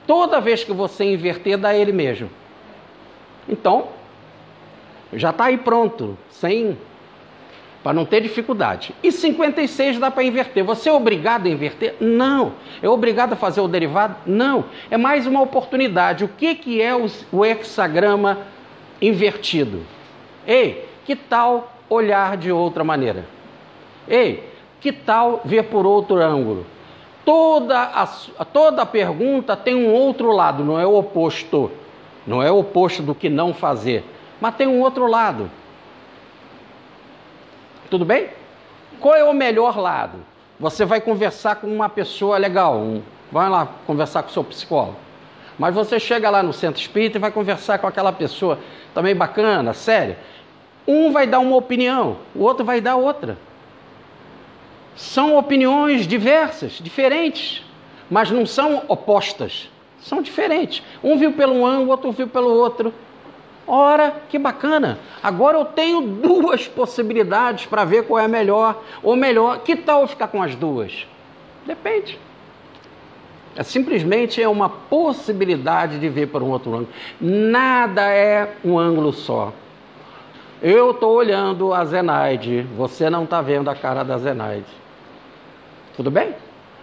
toda vez que você inverter, dá ele mesmo. Então, já está aí pronto, para não ter dificuldade. E 56 dá para inverter. Você é obrigado a inverter? Não. É obrigado a fazer o derivado? Não. É mais uma oportunidade. O que é o hexagrama invertido? Ei, que tal olhar de outra maneira? Ei, que tal ver por outro ângulo? Toda pergunta tem um outro lado, não é o oposto. Não é o oposto do que não fazer, mas tem um outro lado. Tudo bem? Qual é o melhor lado? Você vai conversar com uma pessoa legal, vai lá conversar com o seu psicólogo. Mas você chega lá no centro espírita e vai conversar com aquela pessoa também bacana, séria. Um vai dar uma opinião, o outro vai dar outra. São opiniões diversas, diferentes, mas não são opostas, são diferentes. Um viu pelo um ângulo, o outro viu pelo outro. Ora, que bacana! Agora eu tenho 2 possibilidades para ver qual é a melhor. Ou melhor, que tal eu ficar com as 2? Depende. Simplesmente é uma possibilidade de ver por um outro ângulo. Nada é um ângulo só. Eu estou olhando a Zenaide, você não está vendo a cara da Zenaide. Tudo bem?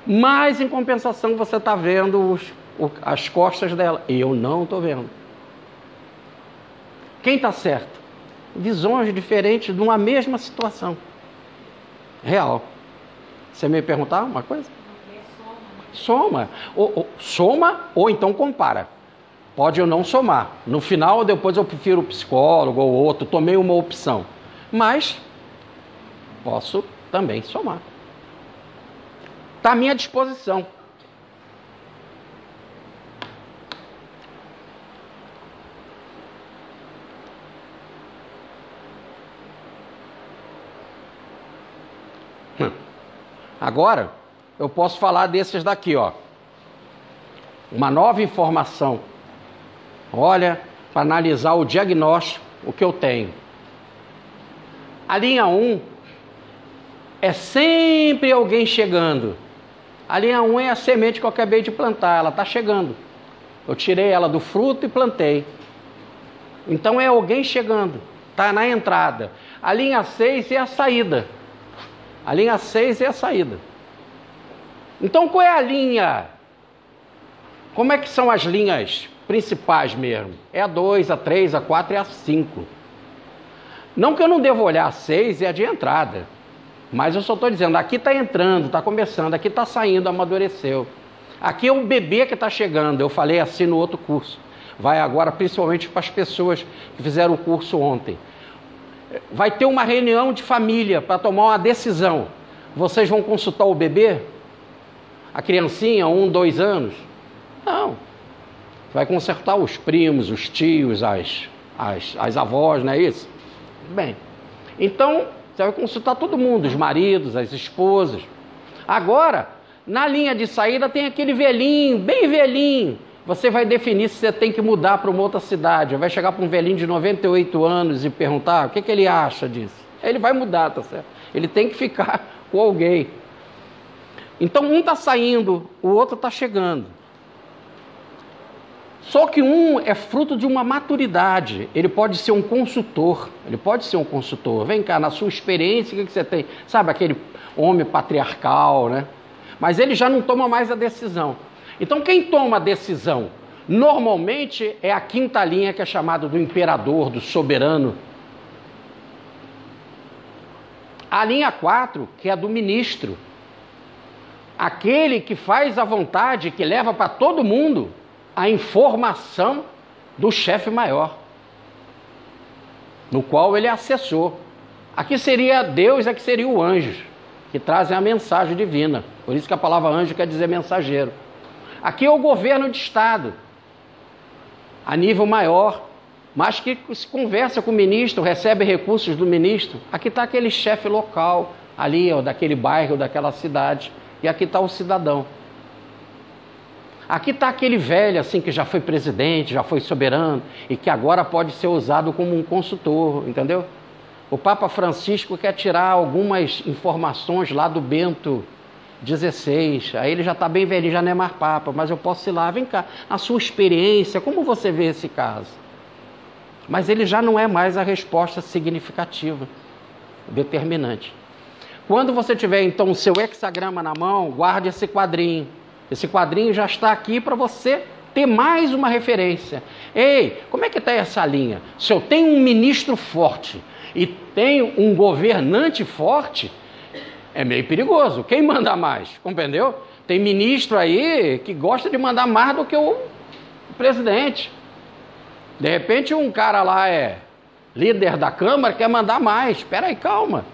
Mas, em compensação, você está vendo as costas dela. Eu não estou vendo. Quem está certo? Visões diferentes de uma mesma situação. Real. Você me perguntar uma coisa? Soma. Soma ou então compara. Pode ou não somar. No final, depois eu prefiro o psicólogo ou outro. Tomei uma opção. Mas posso também somar. Está à minha disposição. Agora, eu posso falar desses daqui, ó. Uma nova informação. Olha, para analisar o diagnóstico, o que eu tenho. A linha 1 é sempre alguém chegando. A linha 1 é a semente que eu acabei de plantar, ela está chegando. Eu tirei ela do fruto e plantei. Então é alguém chegando, está na entrada. A linha 6 é a saída. A linha 6 é a saída. Então, qual é a linha? Como é que são as linhas principais mesmo? É a 2, a 3, a 4 e a 5. Não que eu não devo olhar a 6 e a de entrada. Mas eu só estou dizendo, aqui está entrando, está começando, aqui está saindo, amadureceu. Aqui é o bebê que está chegando. Eu falei assim no outro curso. Vai agora principalmente para as pessoas que fizeram o curso ontem. Vai ter uma reunião de família para tomar uma decisão. Vocês vão consultar o bebê? A criancinha, 1, 2 anos? Não. Vai consultar os primos, os tios, as avós, não é isso? Bem, então você vai consultar todo mundo, os maridos, as esposas. Agora, na linha de saída tem aquele velhinho, bem velhinho. Você vai definir se você tem que mudar para uma outra cidade. Vai chegar para um velhinho de 98 anos e perguntar o que ele acha disso. Ele vai mudar, tá certo? Ele tem que ficar com alguém. Então um está saindo, o outro está chegando. Só que um é fruto de uma maturidade. Ele pode ser um consultor. Vem cá, na sua experiência, o que você tem? Sabe aquele homem patriarcal, né? mas ele já não toma mais a decisão. Então quem toma a decisão normalmente é a quinta linha, que é chamada do imperador, do soberano. A linha 4, que é a do ministro. Aquele que faz a vontade, que leva para todo mundo a informação do chefe maior, no qual ele é assessor. Aqui seria Deus, aqui seria o anjo, que trazem a mensagem divina. Por isso que a palavra anjo quer dizer mensageiro. Aqui é o governo de Estado, a nível maior, mas que se conversa com o ministro, recebe recursos do ministro. Aqui está aquele chefe local, ali, ó, daquele bairro, daquela cidade. E aqui está o cidadão. Aqui está aquele velho, assim, que já foi presidente, já foi soberano, e que agora pode ser usado como um consultor, entendeu? O Papa Francisco quer tirar algumas informações lá do Bento XVI. Aí ele já está bem velho, já não é mais Papa, mas eu posso ir lá, vem cá, a sua experiência, como você vê esse caso? Mas ele já não é mais a resposta significativa, determinante. Quando você tiver, então, o seu hexagrama na mão, guarde esse quadrinho. Esse quadrinho já está aqui para você ter mais uma referência. Ei, como é que está essa linha? Se eu tenho um ministro forte e tenho um governante forte, é meio perigoso. Quem manda mais? Compreendeu? Tem ministro aí que gosta de mandar mais do que o presidente. De repente um cara lá é líder da Câmara, quer mandar mais. Espera aí, calma.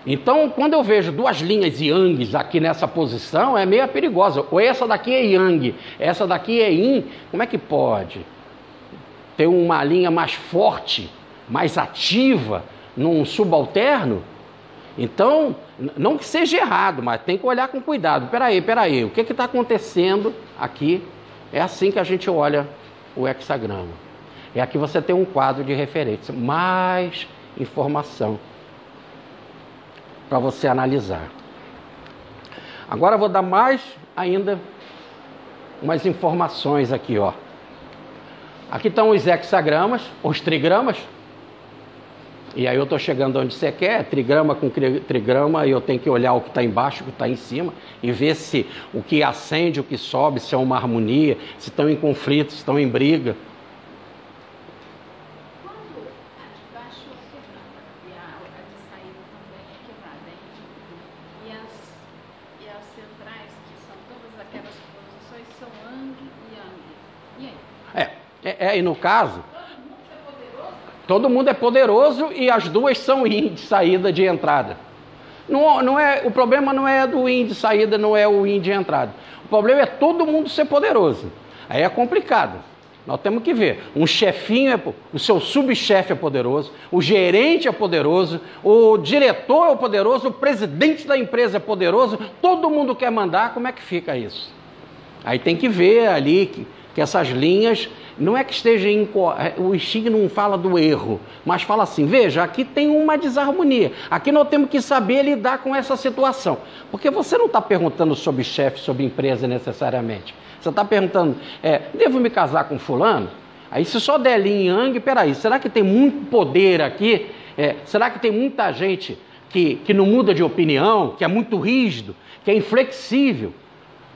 Então, quando eu vejo duas linhas Yangs aqui nessa posição, é meio perigosa. Ou essa daqui é Yang, essa daqui é Yin. Como é que pode ter uma linha mais forte, mais ativa, num subalterno? Então, não que seja errado, mas tem que olhar com cuidado. Peraí, o que está acontecendo aqui? É assim que a gente olha o hexagrama. E aqui você tem um quadro de referência, mais informação para você analisar. Agora eu vou dar mais ainda umas informações aqui, ó. Aqui estão os hexagramas, os trigramas. E aí eu estou chegando onde você quer, trigrama com trigrama, e eu tenho que olhar o que está embaixo, o que está em cima, e ver se o que acende, o que sobe, se é uma harmonia, se estão em conflito, se estão em briga. E no caso, todo mundo é poderoso e as duas são yin de saída, de entrada. Não é, o problema não é do yin de saída, não é o yin de entrada. O problema é todo mundo ser poderoso. Aí é complicado. Nós temos que ver. Um chefinho, o seu subchefe é poderoso, o gerente é poderoso, o diretor é poderoso, o presidente da empresa é poderoso, todo mundo quer mandar, como é que fica isso? Aí tem que ver ali que essas linhas, não é que esteja o Xing não fala do erro, mas fala assim, veja, aqui tem uma desarmonia, aqui nós temos que saber lidar com essa situação, porque você não está perguntando sobre chefe, sobre empresa necessariamente, você está perguntando, devo me casar com fulano? Aí se só der Lin Yang, peraí, será que tem muito poder aqui? Será que tem muita gente que não muda de opinião, que é muito rígido, que é inflexível?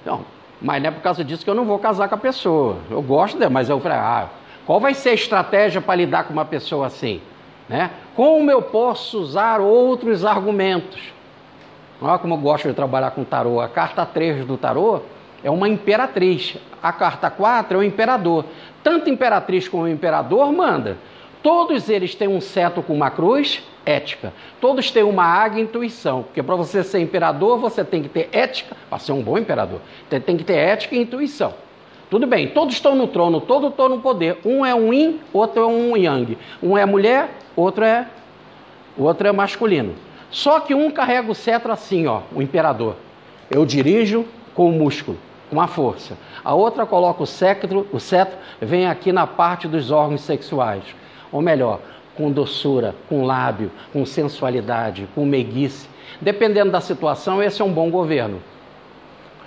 Então, mas não é por causa disso que eu não vou casar com a pessoa. Eu gosto dela, mas eu falei, qual vai ser a estratégia para lidar com uma pessoa assim? Né? Como eu posso usar outros argumentos? Olha como eu gosto de trabalhar com tarô. A carta 3 do tarô é uma imperatriz. A carta 4 é o imperador. Tanto imperatriz como o imperador manda. Todos eles têm um cetro com uma cruz, ética. Todos têm uma águia, intuição. Porque para você ser imperador, você tem que ter ética. Para ser um bom imperador, tem que ter ética e intuição. Tudo bem, todos estão no trono, todos estão no poder. Um é um yin, outro é um yang. Um é mulher, outro é masculino. Só que um carrega o cetro assim, ó, o imperador. Eu dirijo com o músculo, com a força. A outra coloca o cetro vem aqui na parte dos órgãos sexuais. Ou melhor, com doçura, com lábio, com sensualidade, com meiguice. Dependendo da situação, esse é um bom governo.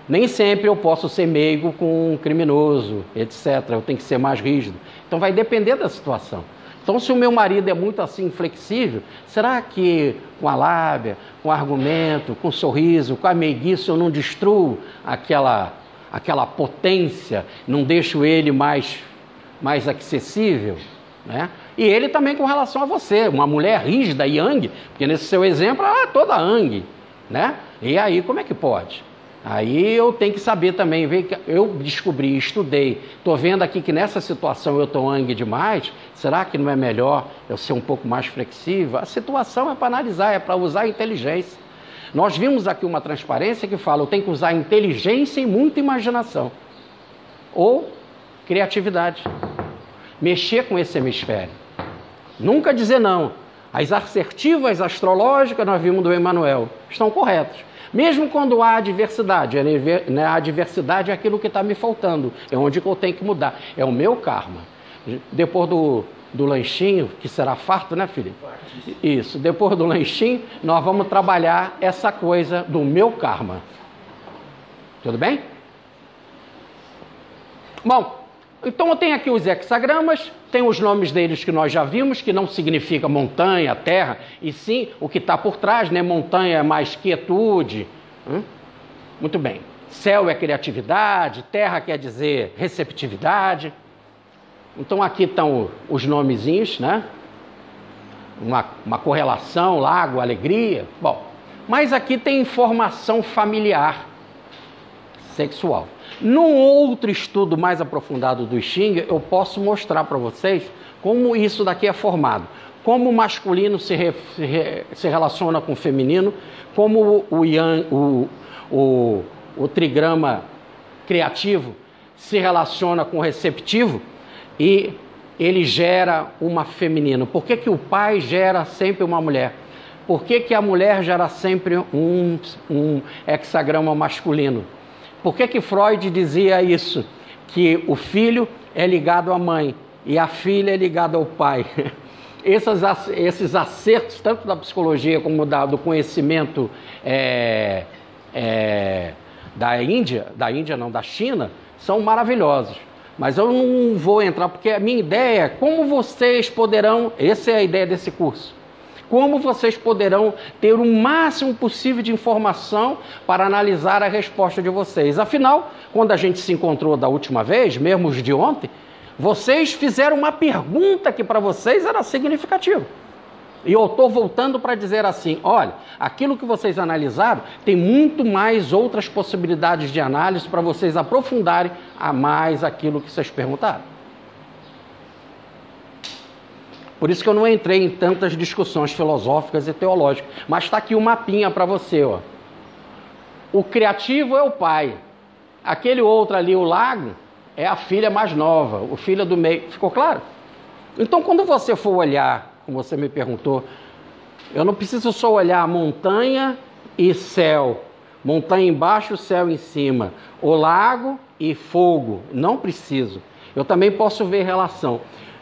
Nem sempre eu posso ser meigo com um criminoso, etc. Eu tenho que ser mais rígido. Então vai depender da situação. Então, se o meu marido é muito assim inflexível, será que com a lábia, com o argumento, com o sorriso, com a meiguice, eu não destruo aquela potência, não deixo ele mais acessível, né? E ele também com relação a você, uma mulher rígida, yang, porque nesse seu exemplo ela é toda yang, né? E aí como é que pode? Aí eu tenho que saber também, ver que eu descobri, estudei, estou vendo aqui que nessa situação eu estou yang demais, será que não é melhor eu ser um pouco mais flexível? A situação é para analisar, é para usar a inteligência. Nós vimos aqui uma transparência que fala, eu tenho que usar inteligência e muita imaginação. Ou criatividade. Mexer com esse hemisfério. Nunca dizer não. As assertivas astrológicas, nós vimos do Emmanuel, estão corretas. Mesmo quando há adversidade, a adversidade é aquilo que está me faltando, é onde eu tenho que mudar, é o meu karma. Depois do lanchinho, que será farto, né, Felipe? Isso, depois do lanchinho, nós vamos trabalhar essa coisa do meu karma. Tudo bem? Bom, então eu tenho aqui os hexagramas, tem os nomes deles que nós já vimos, que não significa montanha, terra, e sim o que está por trás, né? Montanha é mais quietude. Muito bem. Céu é criatividade, terra quer dizer receptividade. Então aqui estão os nomezinhos, né? Uma correlação, lago, alegria. Bom, mas aqui tem informação familiar, sexual. Num outro estudo mais aprofundado do I Ching, eu posso mostrar para vocês como isso daqui é formado. Como o masculino se relaciona com o feminino, como o trigrama criativo se relaciona com o receptivo e ele gera uma feminina. Por que que o pai gera sempre uma mulher? Por que que a mulher gera sempre um hexagrama masculino? Por que que Freud dizia isso? Que o filho é ligado à mãe e a filha é ligada ao pai. Esses acertos, tanto da psicologia como do conhecimento da China, são maravilhosos. Mas eu não vou entrar, porque a minha ideia é como vocês poderão, essa é a ideia desse curso, como vocês poderão ter o máximo possível de informação para analisar a resposta de vocês. Afinal, quando a gente se encontrou da última vez, mesmo os de ontem, vocês fizeram uma pergunta que para vocês era significativa. E eu estou voltando para dizer assim, olha, aquilo que vocês analisaram tem muito mais outras possibilidades de análise para vocês aprofundarem a mais aquilo que vocês perguntaram. Por isso que eu não entrei em tantas discussões filosóficas e teológicas. Mas está aqui o mapinha para você, ó. O criativo é o pai. Aquele outro ali, o lago, é a filha mais nova, o filho do meio. Ficou claro? Então, quando você for olhar, como você me perguntou, eu não preciso só olhar montanha e céu. Montanha embaixo, céu em cima. O lago e fogo. Não preciso. Eu também posso ver relação.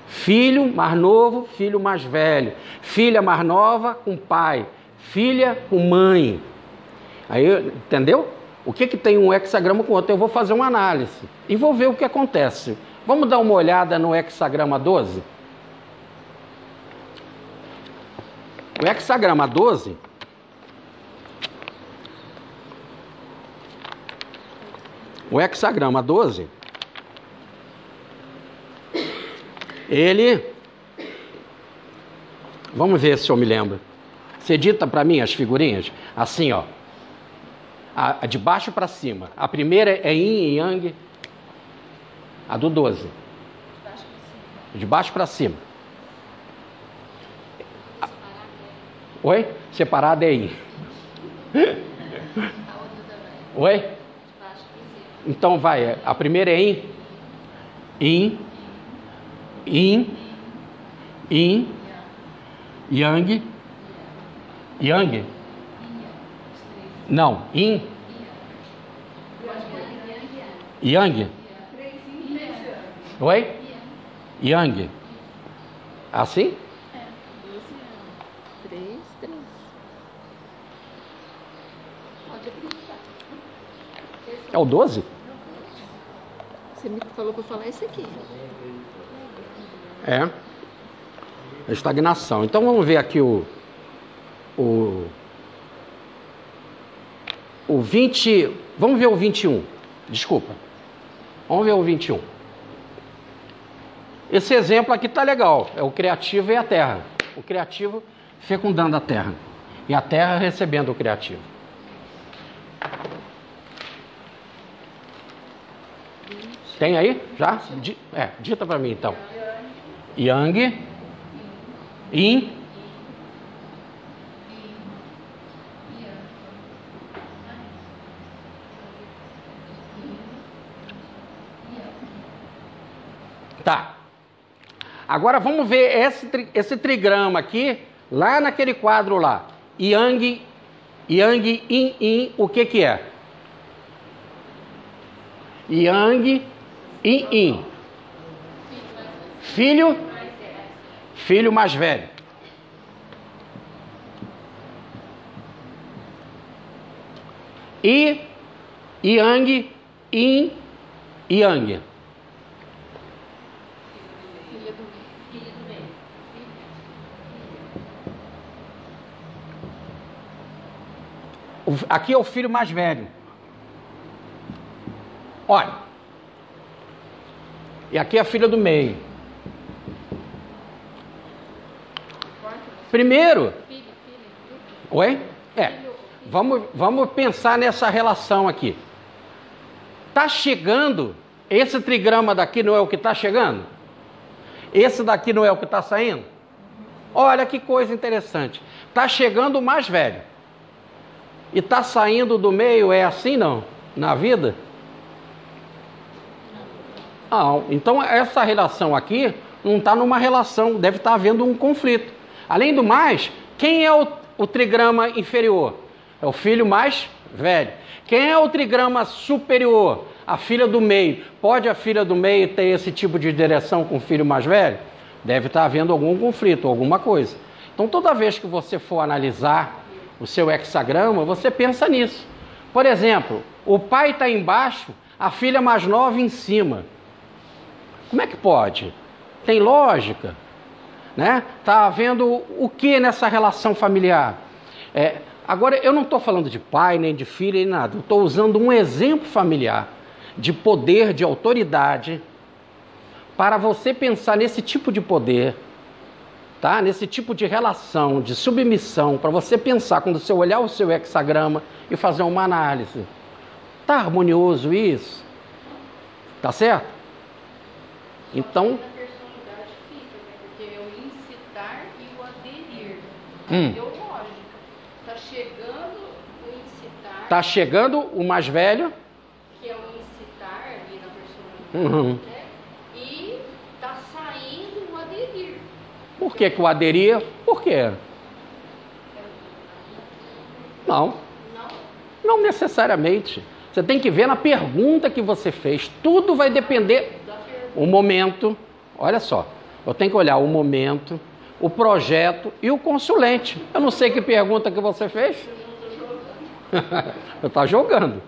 Filho mais novo, filho mais velho. Filha mais nova com pai. Filha com mãe. Aí, entendeu? O que tem um hexagrama com o outro? Eu vou fazer uma análise e vou ver o que acontece. Vamos dar uma olhada no hexagrama 12? O hexagrama 12... O hexagrama 12... Ele, vamos ver se eu me lembro. Você dita para mim as figurinhas? Assim, ó. A de baixo para cima. A primeira é Yin e Yang. A do 12. De baixo para cima. Oi? Separada é Yin. Oi? Então vai. A primeira é Yin. Yin. Yin, Yin, Yang, Yang. Não, Yin, Yang. Oi? Yang. Assim? 3. Pode acreditar. É o 12? Você me falou para falar isso aqui. É. A estagnação. Então vamos ver aqui o 20, vamos ver o 21. Desculpa. Vamos ver o 21. Esse exemplo aqui tá legal. É o criativo e a terra. O criativo fecundando a terra. E a terra recebendo o criativo. Tem aí? Já? Dita para mim então. Yang, Yin, tá. Agora vamos ver esse trigrama aqui, lá naquele quadro lá. Yang, Yin, Yin, o que que é? Yang, Yin, Yin. Filho mais velho. E Yang, Yin, Yang. Aqui é o filho mais velho. Olha. E aqui é a filha do meio. Primeiro. Oi? Vamos pensar nessa relação aqui. Tá chegando. Esse trigrama daqui não é o que está chegando? Esse daqui não é o que está saindo? Olha que coisa interessante. Tá chegando o mais velho. E está saindo do meio, é assim não? Na vida? Não. Então essa relação aqui não está numa relação, deve estar havendo um conflito. Além do mais, quem é o trigrama inferior? É o filho mais velho. Quem é o trigrama superior? A filha do meio. Pode a filha do meio ter esse tipo de direção com o filho mais velho? Deve estar havendo algum conflito, alguma coisa. Então toda vez que você for analisar o seu hexagrama, você pensa nisso. Por exemplo, o pai está embaixo, a filha mais nova em cima. Como é que pode? Tem lógica, né? Está havendo o que nessa relação familiar? Agora, eu não estou falando de pai, nem de filha, nem nada. Eu estou usando um exemplo familiar de poder, de autoridade, para você pensar nesse tipo de poder, tá? Nesse tipo de relação, de submissão, para você pensar quando você olhar o seu hexagrama e fazer uma análise. Tá harmonioso isso? Tá certo? Então... Na personalidade fica, né? Porque é o incitar e o aderir. Deu lógica. Tá chegando o incitar. Tá chegando o mais velho. Que é o incitar ali na personalidade, né? E tá saindo o aderir. Por que o aderir? Por quê? Não necessariamente. Você tem que ver na pergunta que você fez. Tudo vai depender... O momento, olha só, eu tenho que olhar o momento, o projeto e o consulente. Eu não sei que pergunta que você fez. Eu estou jogando.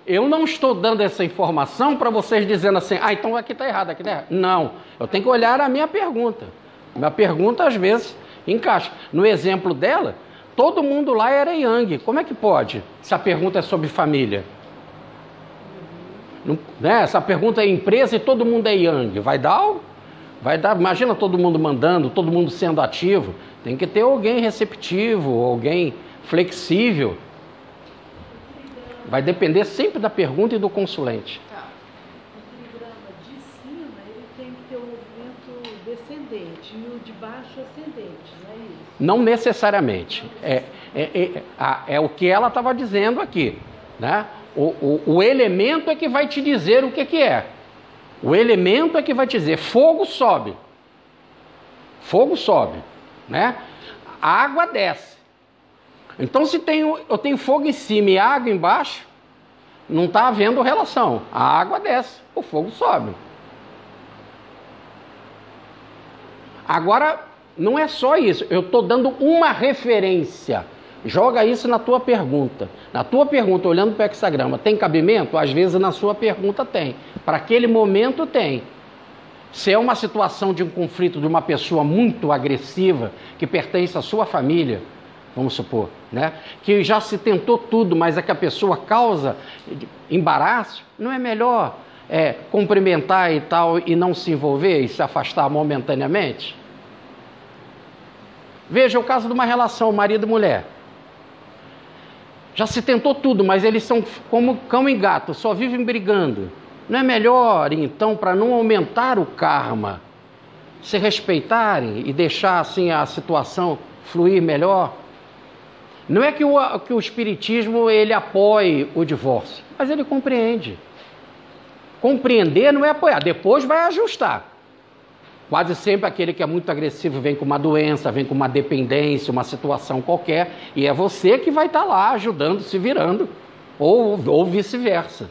Eu não estou dando essa informação para vocês dizendo assim, então aqui está errado, aqui está errado. Não, eu tenho que olhar a minha pergunta. Minha pergunta, às vezes, encaixa. No exemplo dela, todo mundo lá era Yang. Como é que pode, se a pergunta é sobre família? Não, né? Essa pergunta é empresa e todo mundo é Yang. Vai dar? Imagina todo mundo mandando, todo mundo sendo ativo. Tem que ter alguém receptivo, alguém flexível. Vai depender sempre da pergunta e do consulente. O trigrama de cima, ele tem que ter o movimento descendente e o de baixo ascendente, não é isso? Não necessariamente. É o que ela estava dizendo aqui, né? O elemento é que vai te dizer o que é. O elemento é que vai te dizer. Fogo sobe. Fogo sobe, né? A água desce. Então, se eu tenho fogo em cima e água embaixo, não está havendo relação. A água desce, o fogo sobe. Agora, não é só isso. Eu estou dando uma referência. Joga isso na tua pergunta. Na tua pergunta, olhando para o hexagrama, tem cabimento? Às vezes na sua pergunta tem. Para aquele momento tem. Se é uma situação de um conflito de uma pessoa muito agressiva, que pertence à sua família, vamos supor, né? Que já se tentou tudo, mas é que a pessoa causa embaraço, não é melhor cumprimentar e tal e não se envolver e se afastar momentaneamente? Veja o caso de uma relação marido e mulher. Já se tentou tudo, mas eles são como cão e gato, só vivem brigando. Não é melhor, então, para não aumentar o karma, se respeitarem e deixar assim a situação fluir melhor? Não é que o espiritismo ele apoie o divórcio, mas ele compreende. Compreender não é apoiar, depois vai ajustar. Quase sempre aquele que é muito agressivo vem com uma doença, vem com uma dependência, uma situação qualquer, e é você que vai estar lá ajudando, se virando, ou vice-versa.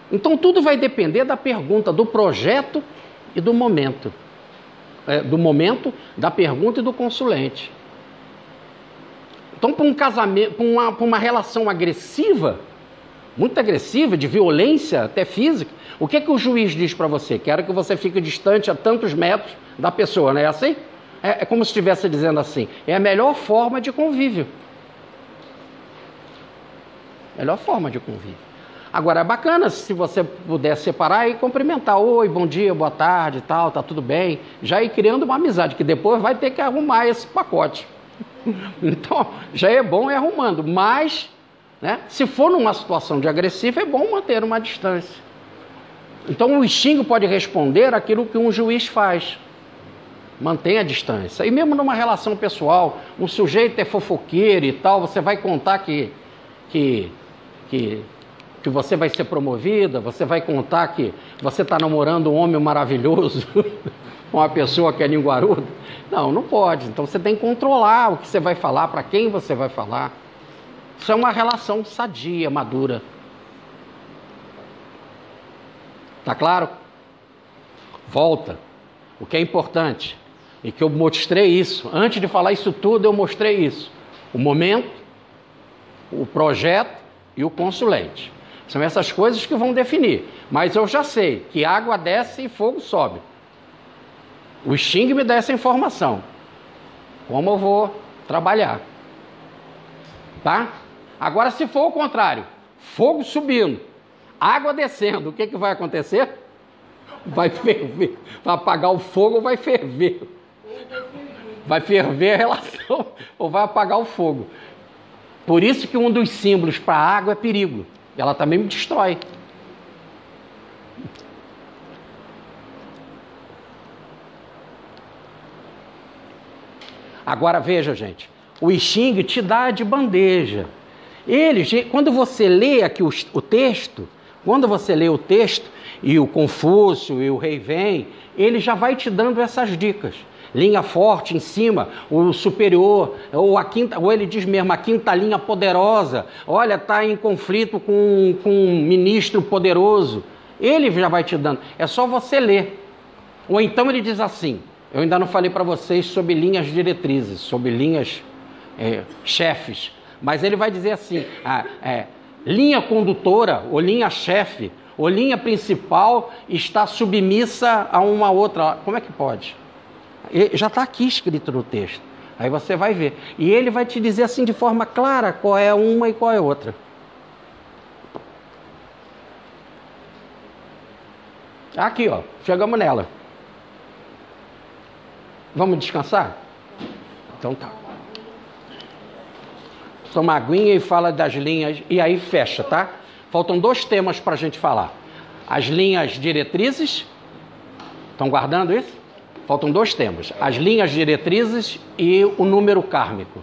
Então tudo vai depender da pergunta, do projeto e do momento. Do momento, da pergunta e do consulente. Então, para um casamento, para uma relação agressiva, muito agressiva, de violência até física, o que o juiz diz para você? Quero que você fique distante a tantos metros da pessoa, não é assim? É como se estivesse dizendo assim, é a melhor forma de convívio. Melhor forma de convívio. Agora, é bacana se você puder separar e cumprimentar. Oi, bom dia, boa tarde, tal, tá tudo bem. Já ir criando uma amizade, que depois vai ter que arrumar esse pacote. Então, já é bom ir arrumando, mas, né, se for numa situação de agressivo, é bom manter uma distância. Então, o instinto pode responder aquilo que um juiz faz. Mantenha a distância. E mesmo numa relação pessoal, um sujeito é fofoqueiro e tal, você vai contar que você vai ser promovida, você vai contar que você está namorando um homem maravilhoso com uma pessoa que é linguaruda. Não pode. Então você tem que controlar o que você vai falar, para quem você vai falar. Isso é uma relação sadia, madura. Tá claro? Volta. O que é importante, e que eu mostrei isso, antes de falar isso tudo, eu mostrei isso. O momento, o projeto e o consulente. São essas coisas que vão definir. Mas eu já sei que água desce e fogo sobe. O Xing me dá essa informação. Como eu vou trabalhar. Tá? Agora, se for o contrário, fogo subindo, água descendo, o que vai acontecer? Vai ferver. Vai apagar o fogo ou vai ferver? Vai ferver a relação ou vai apagar o fogo. Por isso que um dos símbolos para a água é perigo. Ela também me destrói. Agora veja, gente, o I Ching te dá de bandeja. Quando você lê aqui o texto, e o Confúcio e o Rei vem, ele já vai te dando essas dicas. Linha forte em cima, o superior, ou ele diz mesmo, a quinta linha poderosa, olha, está em conflito com um ministro poderoso. Ele já vai te dando, é só você ler. Ou então ele diz assim, eu ainda não falei para vocês sobre linhas diretrizes, sobre linhas chefes, mas ele vai dizer assim, linha condutora, ou linha chefe, ou linha principal está submissa a uma outra. Como é que pode? Já está aqui escrito no texto. Aí você vai ver. E ele vai te dizer assim de forma clara qual é uma e qual é outra. Aqui, ó. Chegamos nela. Vamos descansar? Então tá. Toma aguinha e fala das linhas. E aí fecha, tá? Faltam 2 temas para a gente falar. As linhas diretrizes. Estão guardando isso? Faltam 2 temas. As linhas diretrizes e o número kármico.